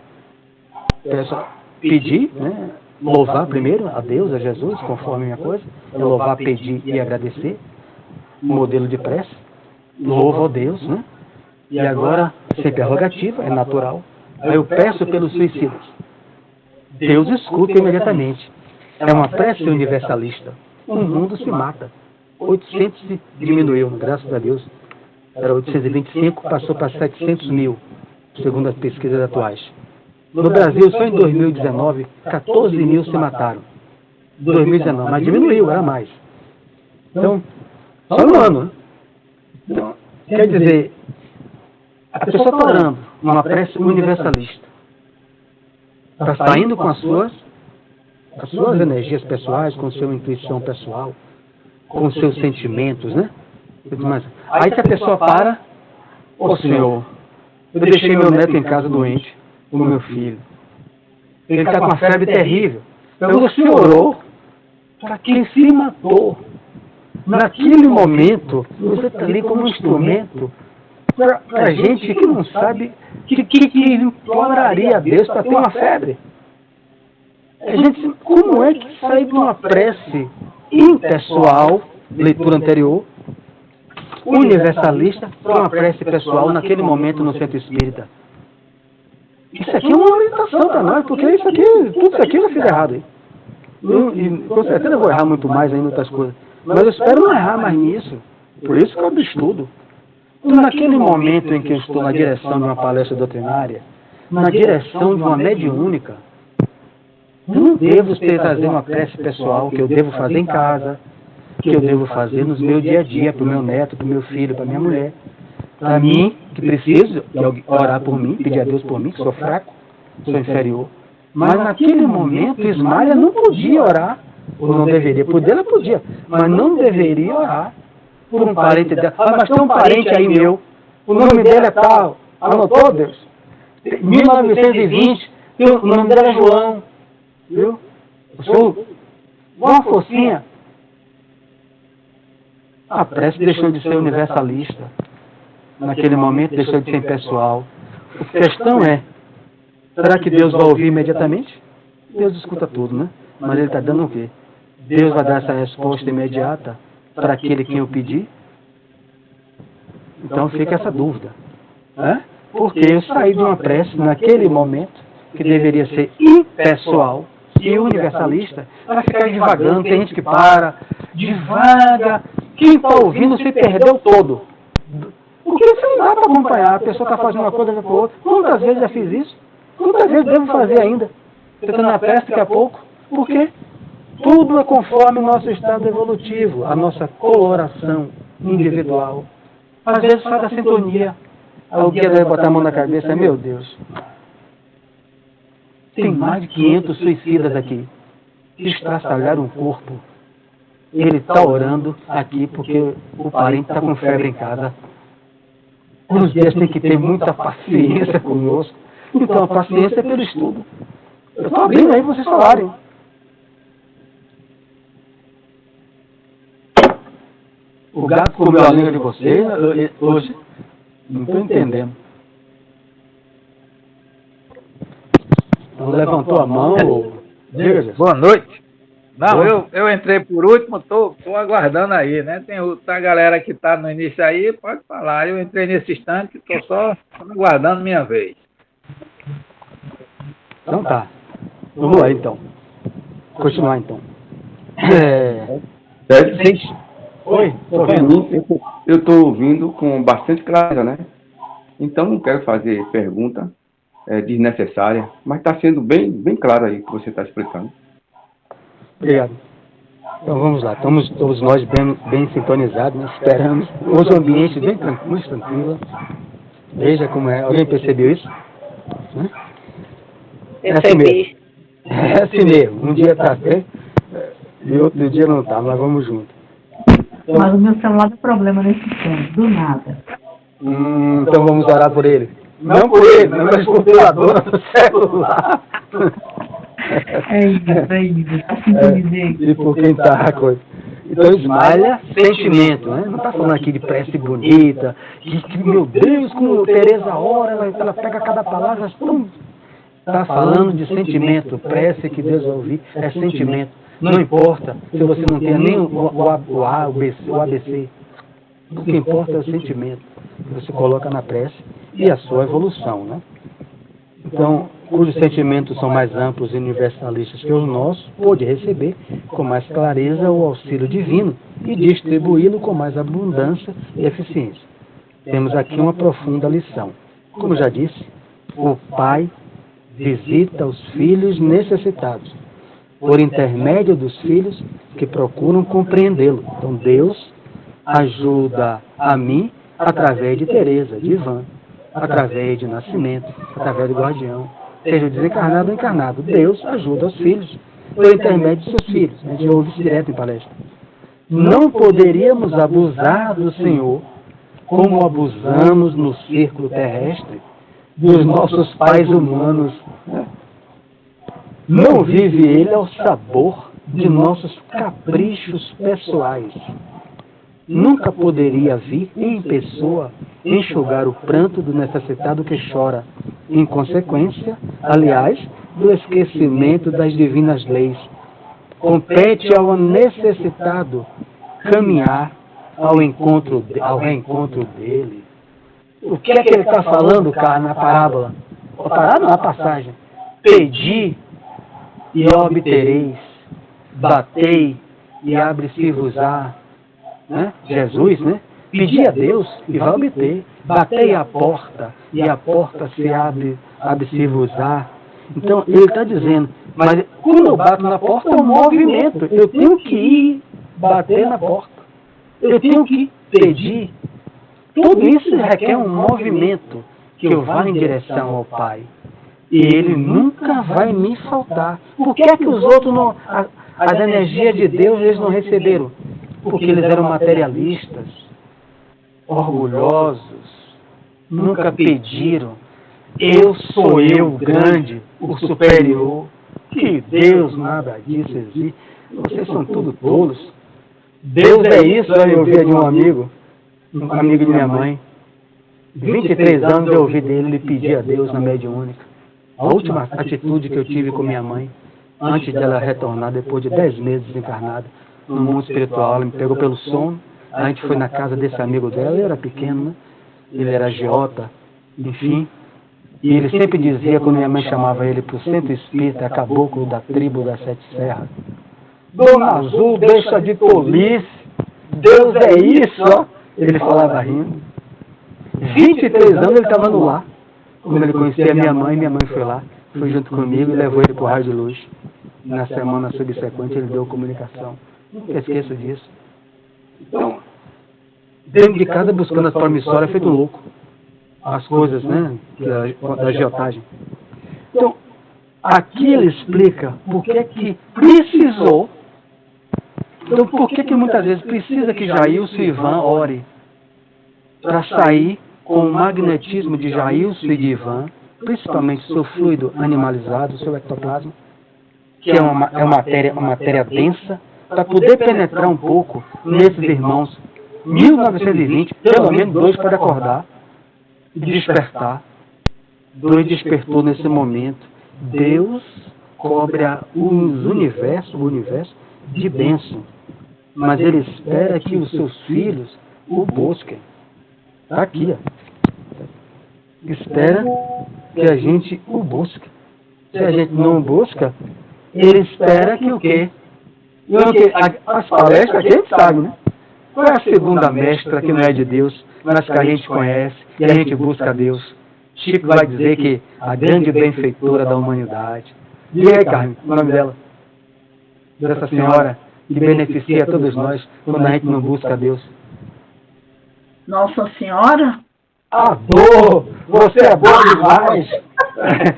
Pedir, né? Louvar primeiro a Deus, a Jesus, conforme a minha coisa, é louvar, pedir e agradecer, modelo de prece, louvo a Deus, né? E agora, sem prerrogativa, é natural, Aí eu peço pelos suicidas. Deus escuta imediatamente. É uma prece universalista. O mundo se mata. 800 se diminuiu, graças a Deus. Era 825, passou para 700 mil, segundo as pesquisas atuais. No Brasil, só em 2019, 14 mil se mataram. 2019, mas diminuiu, era mais. Então, só um ano, né? Então, quer dizer, a pessoa está orando uma prece universalista. Está saindo com as suas energias pessoais, com sua intuição pessoal, com seus sentimentos, né? Aí que a pessoa para, ô Senhor, eu deixei meu neto em casa doente, o meu filho. Ele está com uma febre terrível. Então você orou para quem se matou. Naquele momento, você está ali como um instrumento para gente que não sabe que imploraria a Deus para ter uma febre. A gente, como é que sai de uma prece impessoal, leitura anterior, universalista, para uma prece pessoal naquele momento no centro espírita? Isso aqui é uma orientação para nós, porque isso aqui, tudo isso aqui eu já fiz errado aí. E com certeza eu vou errar muito mais ainda em outras coisas. Mas eu espero não errar mais nisso. Por isso que eu estudo. Então, naquele momento em que eu estou na direção de uma palestra doutrinária, na direção de uma mediúnica, eu não devo trazer uma prece pessoal que eu devo fazer em casa, que eu devo fazer no meu dia a dia, para o meu neto, para o meu filho, para a minha mulher. Para mim, que preciso orar por mim, pedir a Deus por mim, que sou fraco, sou inferior. Mas naquele momento, Ismael não podia orar, ou não deveria. Poder, ela podia, mas não deveria orar por um parente dela. Ah, mas tem um parente aí meu, o nome dele é tal. Anotou, Deus? 1920, o nome dele é João. Viu? Eu sou uma forcinha. A prece deixou de ser universalista. Naquele momento deixou de ser impessoal. A questão é, será que Deus vai ouvir imediatamente? Deus escuta tudo, né? Mas Ele está dando o quê? Deus vai dar essa resposta imediata para aquele que eu pedir? Então fica essa dúvida. Né? Porque eu saí de uma prece naquele momento, que deveria ser impessoal e universalista, para ficar divagando. Tem gente que para, divaga. Quem está ouvindo se perdeu todo. Porque isso não dá para acompanhar. A pessoa está fazendo uma coisa para outra. Quantas vezes já fiz isso? Quantas vezes devo fazer ainda? Você está na prece daqui a pouco. Por quê? Tudo é conforme o nosso estado evolutivo, a nossa coloração individual. Às vezes faz a sintonia. Alguém deve botar a mão na cabeça, meu Deus. Tem mais de 500 suicidas aqui. Estraçalharam um corpo. Ele está orando aqui porque o parente está com febre em casa. Os dias tem que ter muita paciência conosco. Então a paciência é pelo estudo. Eu estou abrindo aí para vocês falarem. O gato comeu a língua de vocês hoje? Não estou entendendo. Então levantou a mão. Diga, boa noite. Não, eu entrei por último, estou aguardando aí, né? Tem a galera que está no início aí, pode falar. Eu entrei nesse instante, estou só aguardando minha vez. Então tá. Vamos lá então. Continuar então. Oi, estou vendo. Eu estou ouvindo com bastante clareza, né? Então não quero fazer pergunta desnecessária, mas está sendo bem claro aí o que você está explicando. Obrigado. Então vamos lá, estamos todos nós bem sintonizados, né? Esperamos. Hoje o ambiente bem muito tranquilo. Veja como é. Alguém percebeu isso? Né? É assim mesmo. É assim mesmo. Um dia está bem e outro dia não está, mas vamos junto. Mas o meu celular dá problema nesse tempo, do nada. Então vamos orar por ele. Não por ele, mas por pela dona do celular. É isso, tá sintonizando. E por quem tá a coisa. Então esmalha sentimento, né? Não está falando aqui de prece bonita, que meu Deus, como Teresa ora, ela pega cada palavra, está falando de sentimento, prece que Deus vai ouvir, é sentimento. Não importa se você não tem nem o ABC. O que importa é o sentimento que você coloca na prece e a sua evolução, né? então, cujos sentimentos são mais amplos e universalistas que os nossos, pôde receber com mais clareza o auxílio divino e distribuí-lo com mais abundância e eficiência. Temos aqui uma profunda lição. Como já disse, o Pai visita os filhos necessitados, por intermédio dos filhos que procuram compreendê-lo. Então, Deus ajuda a mim através de Teresa, de Ivan, através de Nascimento, através do guardião, seja o desencarnado ou encarnado. Deus ajuda os filhos por intermédio de seus filhos. A gente ouve isso direto em palestra. Não poderíamos abusar do Senhor como abusamos no círculo terrestre dos nossos pais humanos. Não vive ele ao sabor de nossos caprichos pessoais. Nunca poderia vir em pessoa enxugar o pranto do necessitado que chora, em consequência, aliás, do esquecimento das divinas leis. Compete ao necessitado caminhar ao reencontro dele. O que é que ele está falando, cara, na parábola? A parábola, na passagem. Pedi e obtereis, batei e abre-se-vos-á. Né? Jesus, né? Pedi a Deus e vai obter. Batei a porta e a porta se abre-se-vos-á. Então, ele está dizendo, mas quando eu bato na porta é um movimento. Eu tenho que ir bater na porta. Eu tenho que pedir. Tudo isso requer um movimento que eu vá em direção ao Pai. E Ele nunca vai me faltar. Por que é que os outros não... As energias de Deus eles não receberam? Porque eles eram materialistas, orgulhosos, nunca pediram. Eu sou eu grande, o superior. Que Deus nada disso existe. Vocês são tudo tolos. Deus é isso, eu ouvi de um amigo de minha mãe. 23 anos eu ouvi dele, ele pedir a Deus na mediúnica. A última atitude que eu tive com minha mãe, antes dela retornar, depois de 10 meses desencarnada, no mundo espiritual, ela me pegou pelo sono. A gente foi na casa desse amigo dela, eu era pequeno, né? Ele era agiota, enfim. E ele sempre dizia, quando minha mãe chamava ele para o centro espírita, caboclo da tribo das Sete Serras: Dona Azul, deixa de tolice, Deus é isso, ó. Ele falava rindo. 23 anos ele estava no lar. Quando ele conhecia minha mãe foi lá, foi junto comigo e levou ele para o Raio de Luz. Na semana subsequente ele deu comunicação. Nunca esqueça disso. Então, dentro de casa buscando as promissórias, feito louco. As coisas, né, da agiotagem. Então, aqui ele explica por que precisou. Então, por que muitas vezes precisa que Jailson e Ivan ore para sair com o magnetismo de Jailson e de Ivan, principalmente seu fluido animalizado, seu ectoplasma, que é uma matéria densa, para poder penetrar um pouco nesses irmãos. 1920, pelo menos 2 podem acordar e despertar. 2 despertou nesse momento. Deus cobre o universo de bênção. Mas Ele espera que os seus filhos o busquem. Está aqui, ó. Espera que a gente o busque. Se a gente não busca, Ele espera que o quê? As palestras aqui a gente sabe, né? Qual é a segunda mestra que não é de Deus, mas que a gente conhece e a gente busca a Deus? Chico vai dizer que a grande benfeitora da humanidade. E aí, Carmen, o nome dela? Dessa senhora que beneficia todos nós quando a gente não busca a Deus. Nossa Senhora? A dor! Você é boa demais!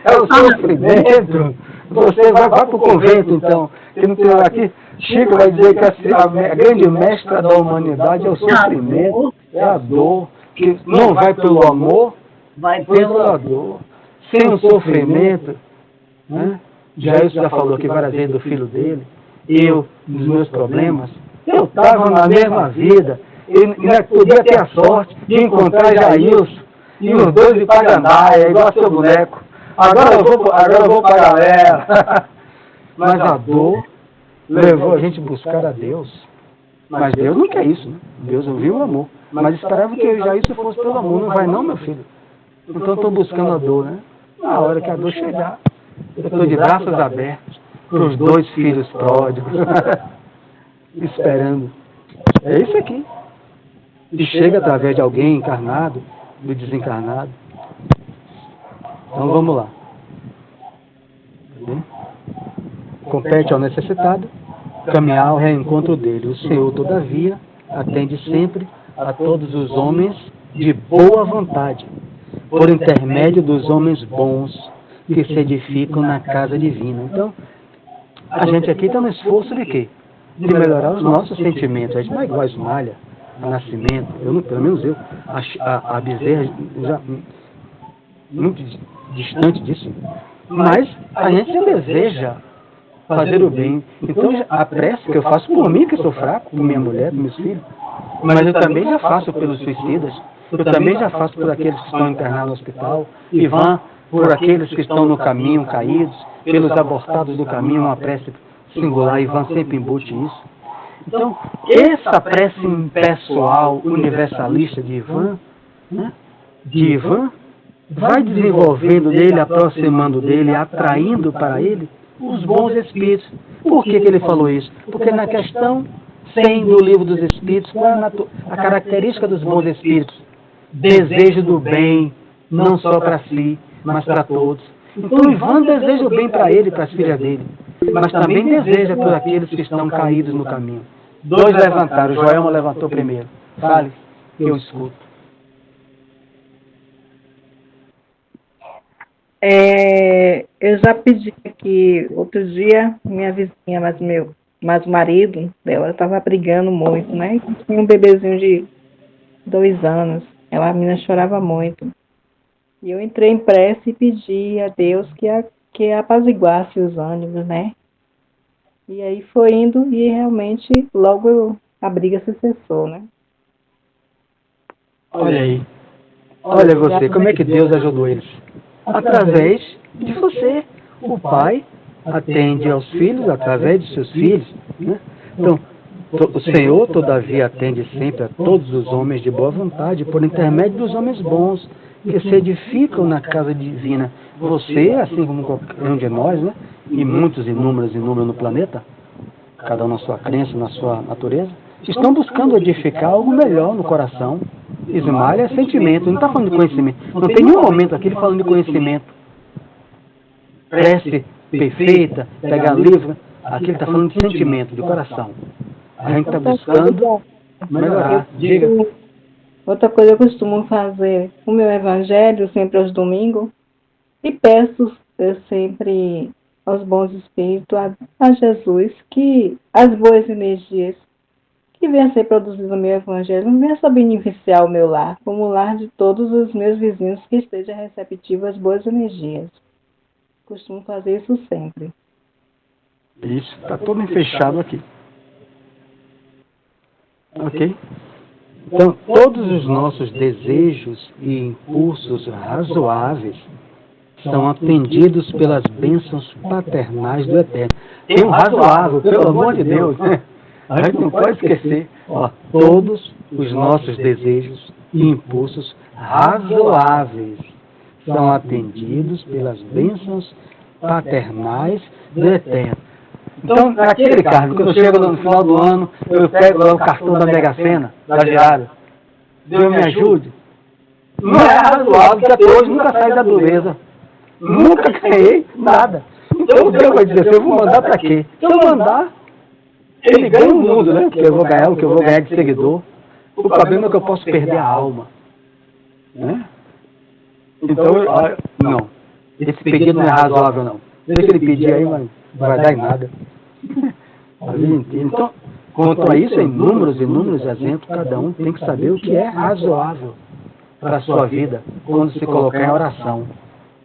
É o sofrimento! Você vai para o convento, então. Que não tem aqui. Chico vai dizer que a grande mestra da humanidade é o sofrimento, é a dor, que não vai pelo amor, vai pela dor. Sem o sofrimento, né? Jailson já falou aqui várias vezes do filho dele, eu, nos meus problemas, eu estava na mesma vida, e podia ter a sorte de encontrar Jailson, e os dois de Pagandaia, igual seu boneco. Agora eu vou para a galera. Mas a dor levou a gente a buscar a Deus. Mas Deus não quer isso, né? Deus ouviu o amor. Mas esperava que já isso fosse pelo amor. Não vai não, meu filho. Então estou buscando a dor, né? Na hora que a dor chegar, eu estou de braços abertos para os 2 filhos pródigos, esperando. É isso aqui. E chega através de alguém encarnado, do desencarnado. Então vamos lá. Compete ao necessitado caminhar ao reencontro dele. O Senhor, todavia, atende sempre a todos os homens de boa vontade, por intermédio dos homens bons que se edificam na casa divina. Então, a gente aqui está no esforço de quê? De melhorar os nossos sentimentos. A gente não é igual a Ismália, a Nascimento, pelo menos eu, a Bezerra, já muito distante disso. Mas a gente deseja fazer o bem. Então, a prece que eu faço por mim, que sou fraco, por minha mulher, por meus filhos, mas eu também já faço pelos suicidas, eu também já faço por aqueles que estão internados no hospital, e vão por aqueles que estão no caminho caídos, pelos abortados do caminho, uma prece singular, e vão sempre embute isso. Então, essa prece impessoal, universalista de Ivan, vai desenvolvendo nele, aproximando dele, atraindo para ele os bons espíritos. Por que ele falou isso? Porque na questão 100 do Livro dos Espíritos, qual é a característica dos bons espíritos? Desejo do bem, não só para si, mas para todos. Então Ivan deseja o bem para ele e para as filhas dele, mas também deseja por aqueles que estão caídos no caminho. 2 levantaram, o Joelma levantou primeiro. Fale, eu escuto. Eu já pedi aqui, outro dia, minha vizinha, mas o marido dela estava brigando muito, né? Tinha um bebezinho de 2 anos. A menina chorava muito. E eu entrei em prece e pedi a Deus que apaziguasse os ânimos, né? E aí foi indo e realmente logo a briga se cessou, né? Olha aí. Olha você, como é que Deus ajudou eles? Através de você. O pai atende aos filhos através de seus filhos, né? Então, o Senhor, todavia, atende sempre a todos os homens de boa vontade, por intermédio dos homens bons, que se edificam na casa divina. Você, assim como qualquer um de nós, né? E muitos inúmeros no planeta, cada um na sua crença, na sua natureza, estão buscando edificar algo melhor no coração. Ismália é sentimento, não está falando de conhecimento. Não tem nenhum momento aqui ele falando de conhecimento. Prece perfeita, pegar livro, aqui ele está falando de sentimento, de coração. A gente está buscando melhorar. Diga. Outra coisa, eu costumo fazer o meu evangelho sempre aos domingos e peço sempre aos bons espíritos, a Jesus, que as boas energias que venham a ser produzidas no meu evangelho venham a beneficiar o meu lar, como o lar de todos os meus vizinhos que esteja receptivo às boas energias. Costumo fazer isso sempre. Isso, está todo fechado aqui. Ok? Então, todos os nossos desejos e impulsos razoáveis são atendidos pelas bênçãos paternais do Eterno. Tem um razoável, pelo amor de Deus, né? A gente não pode esquecer. Ó, todos os nossos desejos e impulsos razoáveis são atendidos pelas bênçãos paternais do Eterno. Então, naquele caso, quando eu chego no final do ano, eu pego lá o cartão da Mega Sena, da girada. Deus me ajude. Não é razoável, que até hoje nunca sai da dureza. Nunca ganhei nada. Então Deus vai dizer, eu vou mandar para quê? Se eu mandar, ele ganha o mundo, né? Porque eu vou ganhar o que eu vou ganhar de seguidor. O problema é que eu posso perder a alma. Né? Então, não. Esse pedido não é razoável, não. Deixa ele pedir aí, mas não vai dar em nada. A vida inteira. Então, quanto a isso, inúmeros exemplos, cada um tem que saber o que é razoável para a sua vida quando se colocar em oração.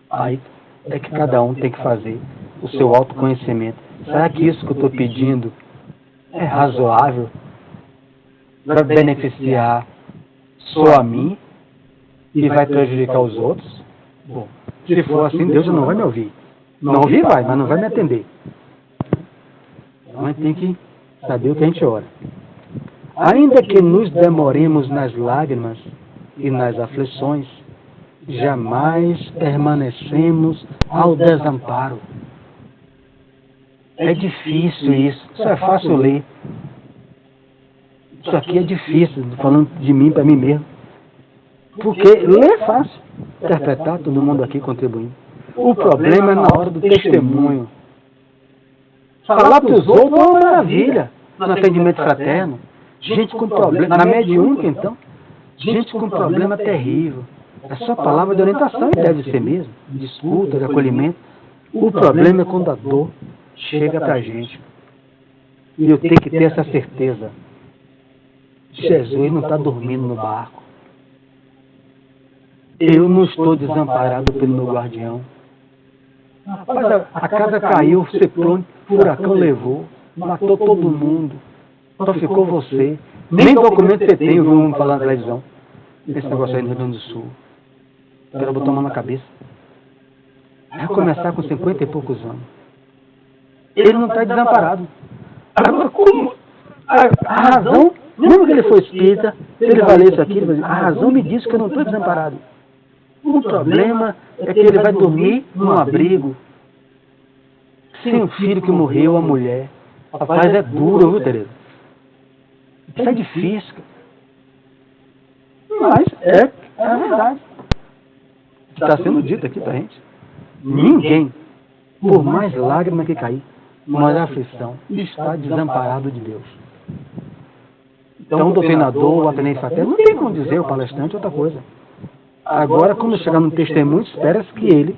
Aí é que cada um tem que fazer o seu autoconhecimento. Será que isso que eu estou pedindo é razoável para beneficiar só a mim e vai prejudicar os outros? Bom, se for assim, Deus não vai me ouvir. Não ouvir vai, mas não vai me atender. Então a gente tem que saber o que a gente ora. Ainda que nos demoremos nas lágrimas e nas aflições, jamais permanecemos ao desamparo. É difícil isso. Isso é fácil ler. Isso aqui é difícil, falando de mim para mim mesmo. Porque ler é fácil. Interpretar, todo mundo aqui contribuindo. O problema é na hora do testemunho. Falar para os outros é uma maravilha. No atendimento fraterno. Gente com problema. Na mediúnica, então. Gente com problema terrível. É só palavra de orientação e deve ser mesmo. De escuta, de acolhimento. O problema é quando a dor chega para a gente. E eu tenho que ter essa certeza. Jesus não está dormindo no barco. Eu não estou desamparado pelo meu guardião. Rapaz, a casa caiu, o ciclone, furacão levou, matou todo mundo. Só ficou você. Nem documento você tem, eu vi um falar na televisão. Esse negócio aí no Rio Grande do Sul. Quero botar a mão na cabeça. Vai começar com 50 e poucos anos. Ele não está desamparado. Agora, como? A razão, mesmo que ele foi espírita, se ele vai ler isso aqui, ele vai dizer, a razão me diz que eu não estou desamparado. O problema é que ele vai dormir num abrigo, sem um filho que morreu, a mulher. Rapaz, é duro, viu, Tereza? Isso é difícil. Mas é a verdade. Está sendo dito aqui pra gente. Ninguém, por mais lágrima que cair, maior aflição, está desamparado de Deus. Então o doutrinador, o atendente fraterno, não tem como dizer, o palestrante, outra coisa. Agora, quando chegar no testemunho, espera-se que ele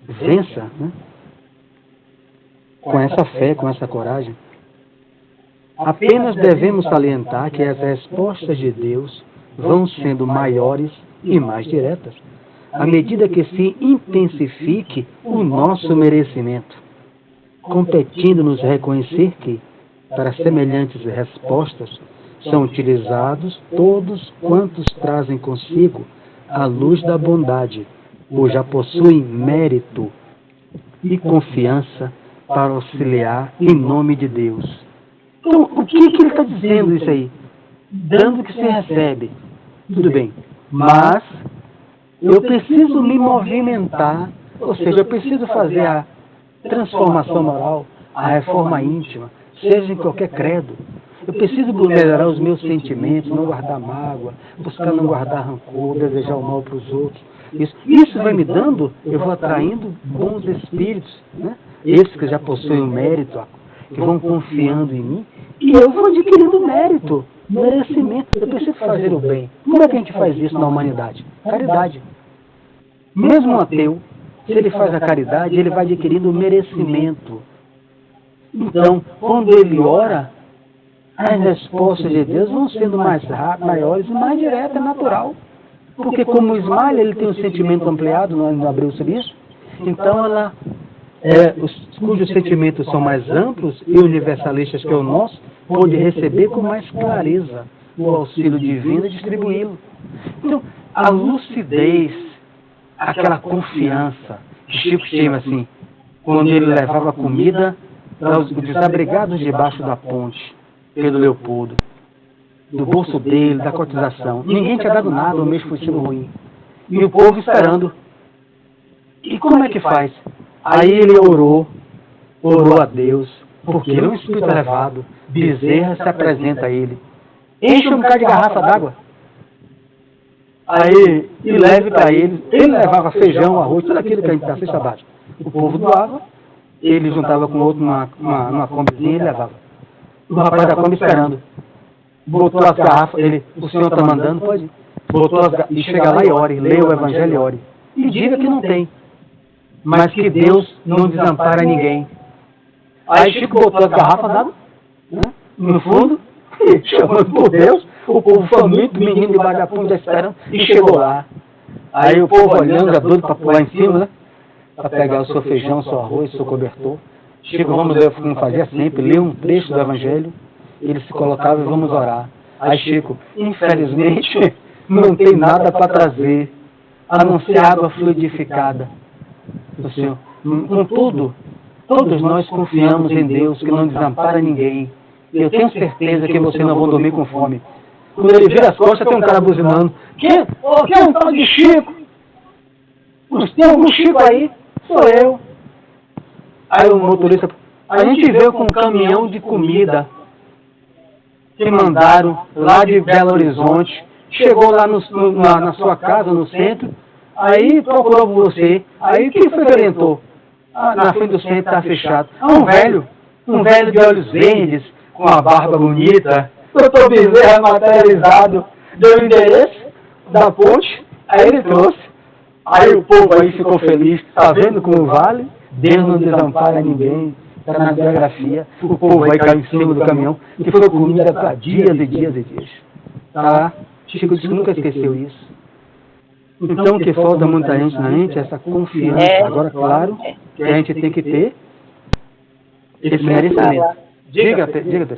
vença, né? Com essa fé, com essa coragem. Apenas devemos salientar que as respostas de Deus vão sendo maiores e mais diretas, à medida que se intensifique o nosso merecimento, competindo-nos reconhecer que, para semelhantes respostas, são utilizados todos quantos trazem consigo a luz da bondade, ou já possuem mérito e confiança para auxiliar em nome de Deus. Então, o que ele está dizendo isso aí? Dando que se recebe. Tudo bem. Mas eu preciso me movimentar, ou seja, eu preciso fazer a transformação moral, a reforma íntima, seja em qualquer credo. Eu preciso melhorar os meus sentimentos, não guardar mágoa, buscar não guardar rancor, desejar o mal para os outros. Isso vai me dando, eu vou atraindo bons espíritos, né? Esses que já possuem o mérito, que vão confiando em mim, e eu vou adquirindo mérito, merecimento. Eu preciso fazer o bem. Como é que a gente faz isso na humanidade? Caridade. Mesmo um ateu, se ele faz a caridade, ele vai adquirindo merecimento. Então, quando ele ora, as respostas de Deus vão sendo mais rápidas, maiores e mais diretas, é natural. Porque como o Ismael, ele tem um sentimento ampliado, não abriu sobre isso, então ela, cujos sentimentos são mais amplos e universalistas que o nosso, pode receber com mais clareza o auxílio divino e distribuí-lo. Então, a lucidez, aquela confiança, que Chico chama assim, quando ele levava comida para os desabrigados debaixo da ponte, Pedro Leopoldo, do bolso dele, da cotização. Ninguém tinha dado nada, o mês foi sendo ruim. E o povo esperando. E como é que faz? Aí ele orou a Deus, porque ele é um espírito elevado. Bezerra se apresenta a ele. Enche um bocado de garrafa d'água. Aí, e leve para ele. Ele levava feijão, arroz, tudo aquilo que a gente está cesta básica. O povo doava, ele juntava com outro numa combizinha e levava. O rapaz da Kombi esperando. Botou as garrafas, o senhor está mandando, pode ir. Botou as garrafas, e chega lá e ore, leia o Evangelho e ore. E diga que não tem, mas que Deus não desampara ninguém. Aí Chico botou as garrafas d'água, né, no fundo, chamando por Deus, o povo faminto, o menino debaixo da ponte esperando, e chegou lá. Aí o povo olhando, já doido para pular em cima, né? Para pegar o seu feijão, o seu arroz, o seu cobertor. Chico, vamos ler como fazia sempre, ler um trecho do Evangelho, ele se colocava e vamos orar. Aí Chico, infelizmente, não tem nada para trazer, a não ser água fluidificada. O Senhor, contudo, todos nós confiamos em Deus, que não desampara ninguém. Eu tenho certeza que vocês não vão dormir com fome. Quando ele vira as costas, tem um cara buzinando. Quem é um tal de Chico? Tem algum Chico aí? Sou eu. Aí o motorista, a gente veio com um caminhão de comida que mandaram lá de Belo Horizonte, chegou lá na sua casa, no centro, aí procurou por você. Aí quem foi que orientou? Na frente do centro está fechado. Um velho de olhos verdes, com a barba bonita, doutor Bezerra materializado, deu o endereço da ponte, aí ele trouxe. Aí o povo aí ficou feliz, tá vendo como vale? Deus não desampara ninguém, está na biografia. O povo aí caiu em cima do caminhão, e foi comida para dias e dias e dias. Tá? Chico disse que nunca esqueceu isso. Então o que falta muita gente na gente é essa confiança. Agora, claro, que a gente tem que ter esse merecimento. Diga, Teresa.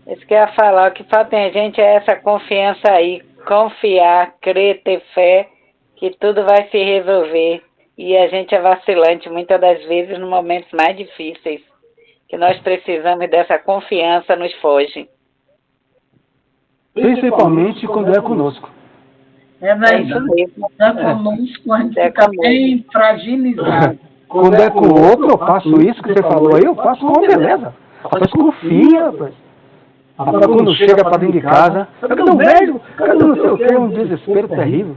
Isso que eu ia falar, o que falta em gente é essa confiança aí, confiar, crer, ter fé, que tudo vai se resolver. E a gente é vacilante muitas das vezes nos momentos mais difíceis, que nós precisamos dessa confiança, nos foge. Principalmente quando é conosco. É verdade. É conosco, a gente fica bem fragilizado. Quando é com o outro, eu faço isso que você falou aí, eu faço com beleza. Rapaz, confia, rapaz. Agora quando chega para dentro de casa, cadê o médico? Cadê não sei o que? É um desespero terrível.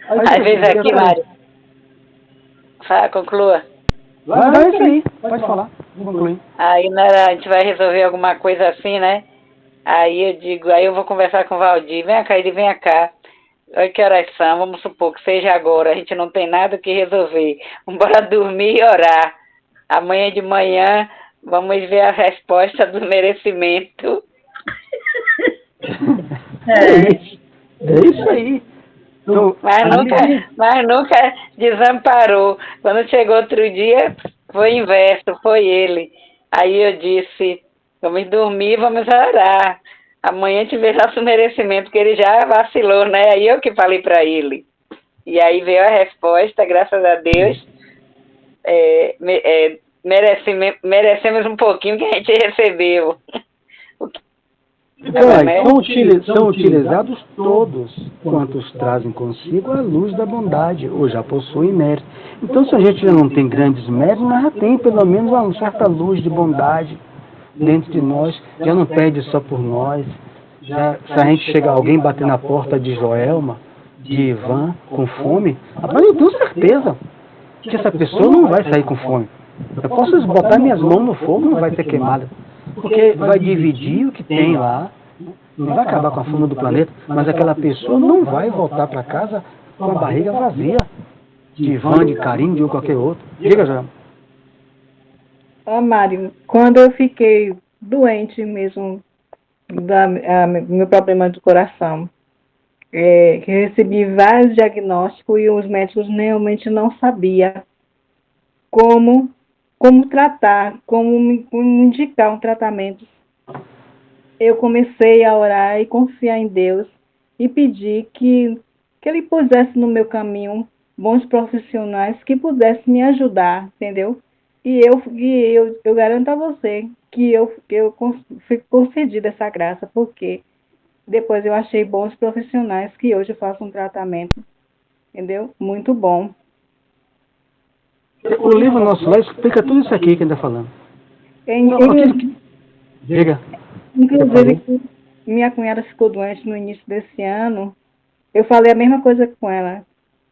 Às vezes aqui, Mário. Fala, conclua. É isso aí, pode falar. Vamos concluir. Aí a gente vai resolver alguma coisa assim, né? Aí eu digo, aí eu vou conversar com o Valdir. Vem cá, ele vem cá. Olha que horas são, vamos supor que seja agora. A gente não tem nada que resolver. Vamos embora dormir e orar. Amanhã de manhã vamos ver a resposta do merecimento. É isso aí. Então, mas nunca desamparou. Quando chegou outro dia, foi inverso, foi ele. Aí eu disse, vamos dormir, vamos orar. Amanhã te vê nosso merecimento, porque ele já vacilou, né? Aí eu que falei para ele. E aí veio a resposta, graças a Deus. Merecemos um pouquinho que a gente recebeu. São utilizados todos quantos trazem consigo a luz da bondade, ou já possuem mérito. Então, se a gente já não tem grandes méritos, mas já tem pelo menos uma certa luz de bondade dentro de nós, já não pede só por nós. Se a gente chegar alguém bater na porta de Joelma, de Ivan, com fome, rapaz, eu tenho certeza que essa pessoa não vai sair com fome. Eu posso botar minhas mãos no fogo, não vai ser queimada. Porque vai dividir o que tem lá, não vai acabar com a fome do planeta, mas aquela pessoa não vai voltar para casa com a barriga vazia, de Ivan, de Carinho, de qualquer outro. Diga, Joelma. Mário, quando eu fiquei doente mesmo, meu problema do coração, que eu recebi vários diagnósticos e os médicos realmente não sabiam como tratar, como me indicar um tratamento. Eu comecei a orar e confiar em Deus e pedir que Ele pusesse no meu caminho bons profissionais que pudessem me ajudar, entendeu? E eu garanto a você que eu fui concedida essa graça, porque depois eu achei bons profissionais que hoje eu faço um tratamento, entendeu? Muito bom. O livro nosso lá explica tudo isso aqui que a gente está falando. Diga. Inclusive, minha cunhada ficou doente no início desse ano. Eu falei a mesma coisa com ela.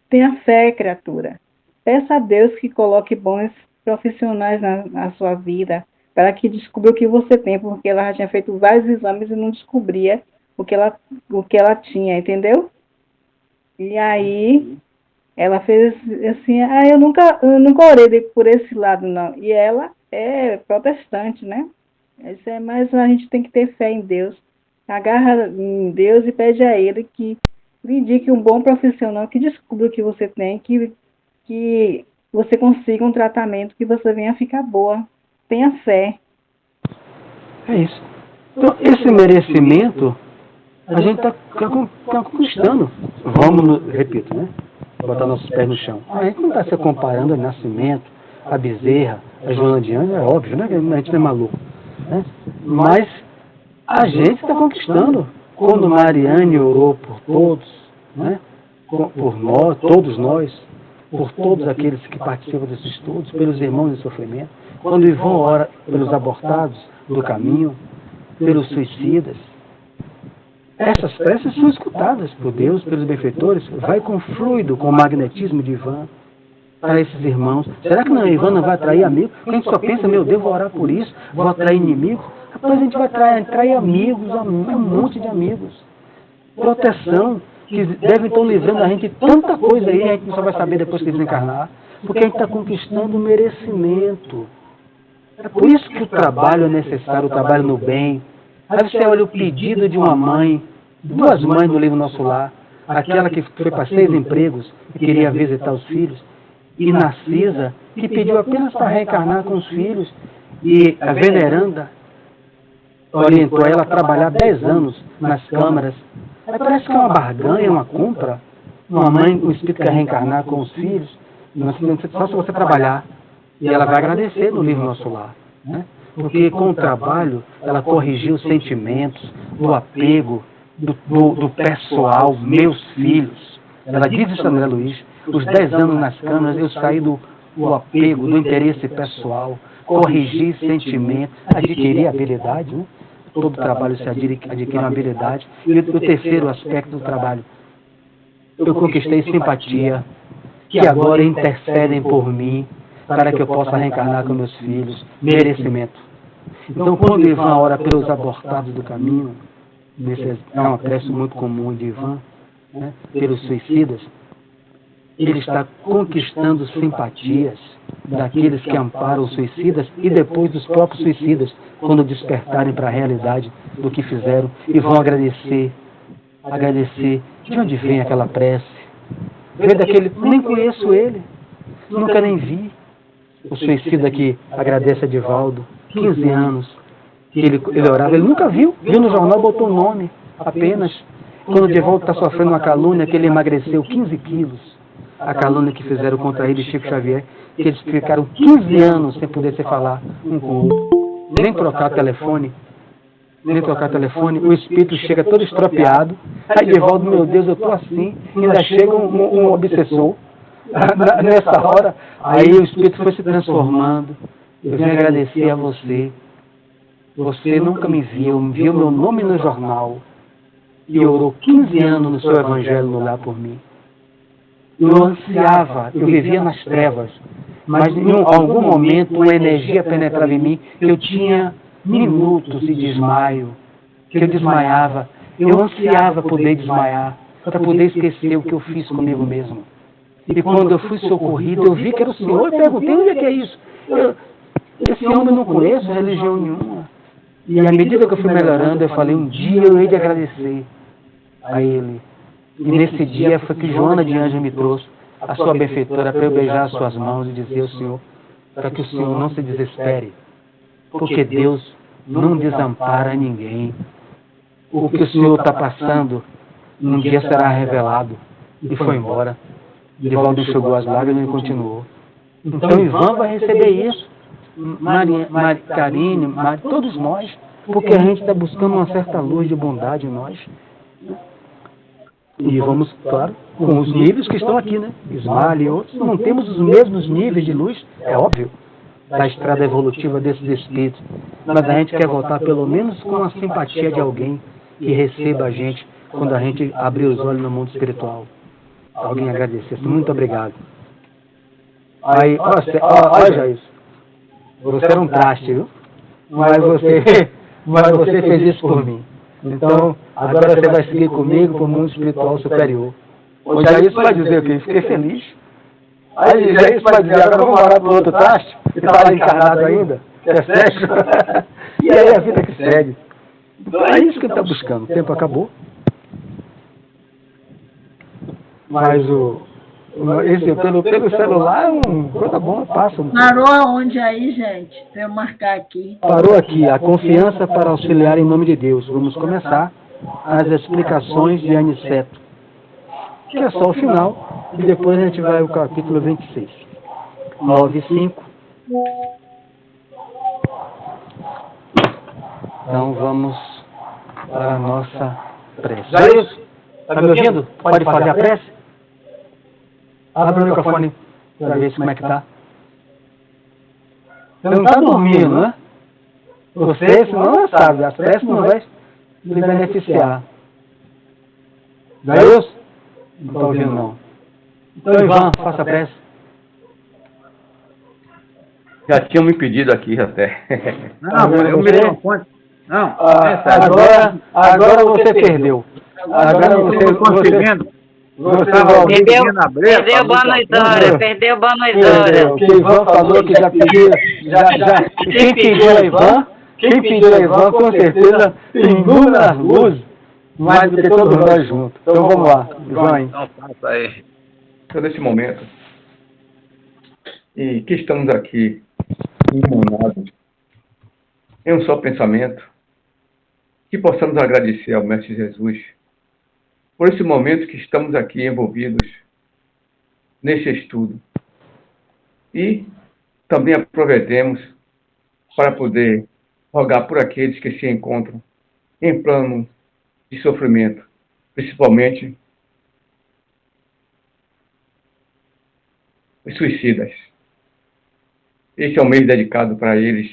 Tenha fé, criatura. Peça a Deus que coloque bons profissionais na sua vida, para que descubra o que você tem, porque ela já tinha feito vários exames e não descobria o que ela tinha, entendeu? E aí ela fez assim, eu nunca orei por esse lado, não. E ela é protestante, né? Mas a gente tem que ter fé em Deus. Agarra em Deus e pede a Ele que lhe indique um bom profissional, que descubra o que você tem, que você consiga um tratamento, que você venha ficar boa. Tenha fé. É isso. Então, esse merecimento, a gente está conquistando. Repito, né? Botar nossos pés no chão. A gente não está se comparando ao Nascimento, a Bezerra, a Joana de Anjos, é óbvio, né? A gente não é maluco. Né? Mas a gente está conquistando quando Mariane orou por todos, né? Por nós, todos nós, por todos aqueles que participam desses estudos, pelos irmãos em sofrimento, quando Ivan ora pelos abortados do caminho, pelos suicidas, essas preces são escutadas por Deus, pelos benfeitores, vai com fluido, com o magnetismo de Ivan para esses irmãos. Será que Ivan não vai atrair amigos? Porque a gente só pensa, meu Deus, vou orar por isso, vou atrair inimigos. Rapaz, a gente vai atrair amigos, um monte de amigos. Proteção, que devem estar livrando a gente de tanta coisa aí, a gente só vai saber depois que desencarnar, porque a gente está conquistando o merecimento. É por isso que o trabalho é necessário, o trabalho no bem. Aí você olha o pedido de uma mãe, duas mães no livro Nosso Lar, aquela que foi para 6 empregos e queria visitar os filhos, e Narcisa, que pediu apenas para reencarnar com os filhos, e a veneranda orientou ela a trabalhar 10 anos nas câmaras. Aí parece que é uma barganha, uma compra. Uma mãe, um espírito quer reencarnar com os filhos, só se você trabalhar. E ela vai agradecer no livro Nosso Lar, né? Porque com o trabalho ela corrigiu os sentimentos, do apego, do pessoal, meus filhos. Ela diz isso, André Luiz, os 10 anos nas câmaras eu saí do apego, do interesse pessoal, corrigi sentimentos, adquiri habilidade, né? Todo trabalho se adquire uma habilidade. E o terceiro aspecto do trabalho, eu conquistei simpatia, que agora intercedem por mim, para que eu possa reencarnar com meus filhos, merecimento. Então, quando Ivan ora pelos abortados do caminho, é uma prece muito comum de Ivan, né, pelos suicidas, ele está conquistando simpatias daqueles que amparam os suicidas e depois dos próprios suicidas, quando despertarem para a realidade do que fizeram e vão agradecer. De onde vem aquela prece? Veio daquele, nem conheço ele, nunca nem vi. O suicida que agradece a Divaldo, 15 anos, que ele orava, ele nunca viu no jornal, botou o nome apenas. Quando o Divaldo está sofrendo uma calúnia, que ele emagreceu 15 quilos, a calúnia que fizeram contra ele e Chico Xavier, que eles ficaram 15 anos sem poder se falar um com o outro, nem trocar telefone, o espírito chega todo estropiado, aí Divaldo, meu Deus, eu estou assim, ainda chega um obsessor, nessa hora, aí o espírito foi se transformando. Eu vim agradecer a você. Você nunca me viu meu nome no jornal e orou 15 anos no seu evangelho no lar por mim. Eu ansiava, eu vivia nas trevas, mas em algum momento uma energia penetrava em mim, eu tinha minutos de desmaio, que eu desmaiava. Eu ansiava poder desmaiar, para poder esquecer o que eu fiz comigo mesmo. E quando eu fui socorrido, eu vi que era o Senhor. Eu perguntei, onde é que é isso? Esse homem eu não conheço religião nenhuma. E à medida que eu fui melhorando, eu falei, um dia eu hei de agradecer a ele. E nesse dia foi que Joana de Anjos me trouxe, a sua benfeitora, para eu beijar as suas mãos e dizer ao Senhor, para que o Senhor não se desespere, porque Deus não desampara ninguém. O que o Senhor está passando, um dia será revelado. E foi embora. Divaldo enxugou as lágrimas e continuou. Então Ivan vai receber isso. Karine, todos nós, porque a gente está buscando uma certa luz de bondade em nós. E vamos, claro, com os níveis que estão aqui, né? Ismael e outros, não temos os mesmos níveis de luz, é óbvio, da estrada evolutiva desses espíritos. Mas a gente quer voltar pelo menos com a simpatia de alguém que receba a gente quando a gente abrir os olhos no mundo espiritual. Alguém agradecesse. Muito obrigado. Aí, olha isso. Você era um traste, viu? Mas você fez isso por mim. Então, agora você vai seguir comigo para o mundo espiritual superior. O Jair vai dizer o quê? Fiquei feliz. Aí Jair vai dizer, agora vamos morar para o outro traste, que está lá encarnado ainda, que é Sérgio. E aí a vida que segue. Então é isso que ele está buscando. O tempo acabou. Mas pelo celular é uma coisa boa, passa. Parou aonde aí, gente? Para eu marcar aqui. Parou aqui, a confiança para auxiliar em nome de Deus. Vamos começar as explicações de Aniceto, que é só o final, e depois a gente vai ao capítulo 26. 9:5. Então vamos para a nossa prece. Jair, está me ouvindo? Pode fazer a prece? Abre o microfone para ver como é que está. Você não está dormindo, né? Você, senão não sabe, a prece não vai lhe beneficiar. Jair? Não está ouvindo, não. Então, Ivan, faça a prece. Já tinham me pedido aqui até. Não, eu me dei conta. Não, agora você perdeu. Agora você perdeu boa noitória, perdeu boa noitória. Que Ivan falou que já pediu, quem pediu a Ivan, com certeza tem inúmeras luzes, mais do que todos nós juntos. Então vamos lá, Ivan. Então faça aí. Então, nesse momento, e que estamos aqui irmanados em um só pensamento, que possamos agradecer ao Mestre Jesus por esse momento que estamos aqui envolvidos nesse estudo. E também aproveitemos para poder rogar por aqueles que se encontram em plano de sofrimento, principalmente os suicidas. Esse é um mês dedicado para eles,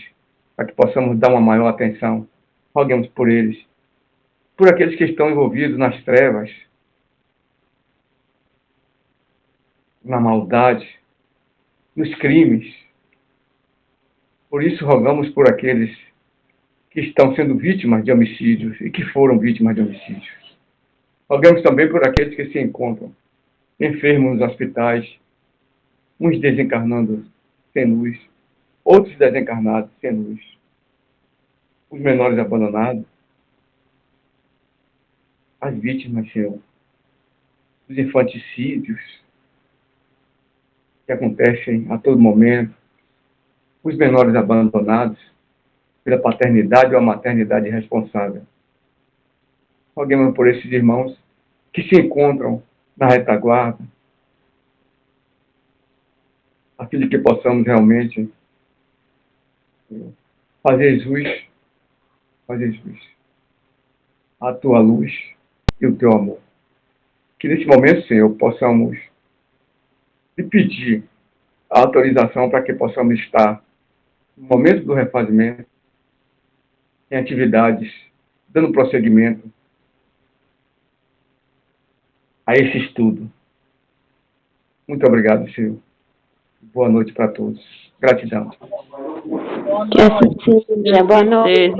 para que possamos dar uma maior atenção. Roguemos por eles, por aqueles que estão envolvidos nas trevas, na maldade, nos crimes. Por isso, rogamos por aqueles que estão sendo vítimas de homicídios e que foram vítimas de homicídios. Rogamos também por aqueles que se encontram enfermos nos hospitais, uns desencarnando sem luz, outros desencarnados sem luz, os menores abandonados, as vítimas, Senhor, dos infanticídios que acontecem a todo momento, os menores abandonados pela paternidade ou a maternidade irresponsável. Roguemos por esses irmãos que se encontram na retaguarda, a fim de que possamos realmente fazer jus a tua luz e o teu amor. Que nesse momento, Senhor, possamos te pedir a autorização para que possamos estar no momento do refazimento, em atividades, dando prosseguimento a esse estudo. Muito obrigado, Senhor. Boa noite para todos. Gratidão. Que assim seja. Boa noite.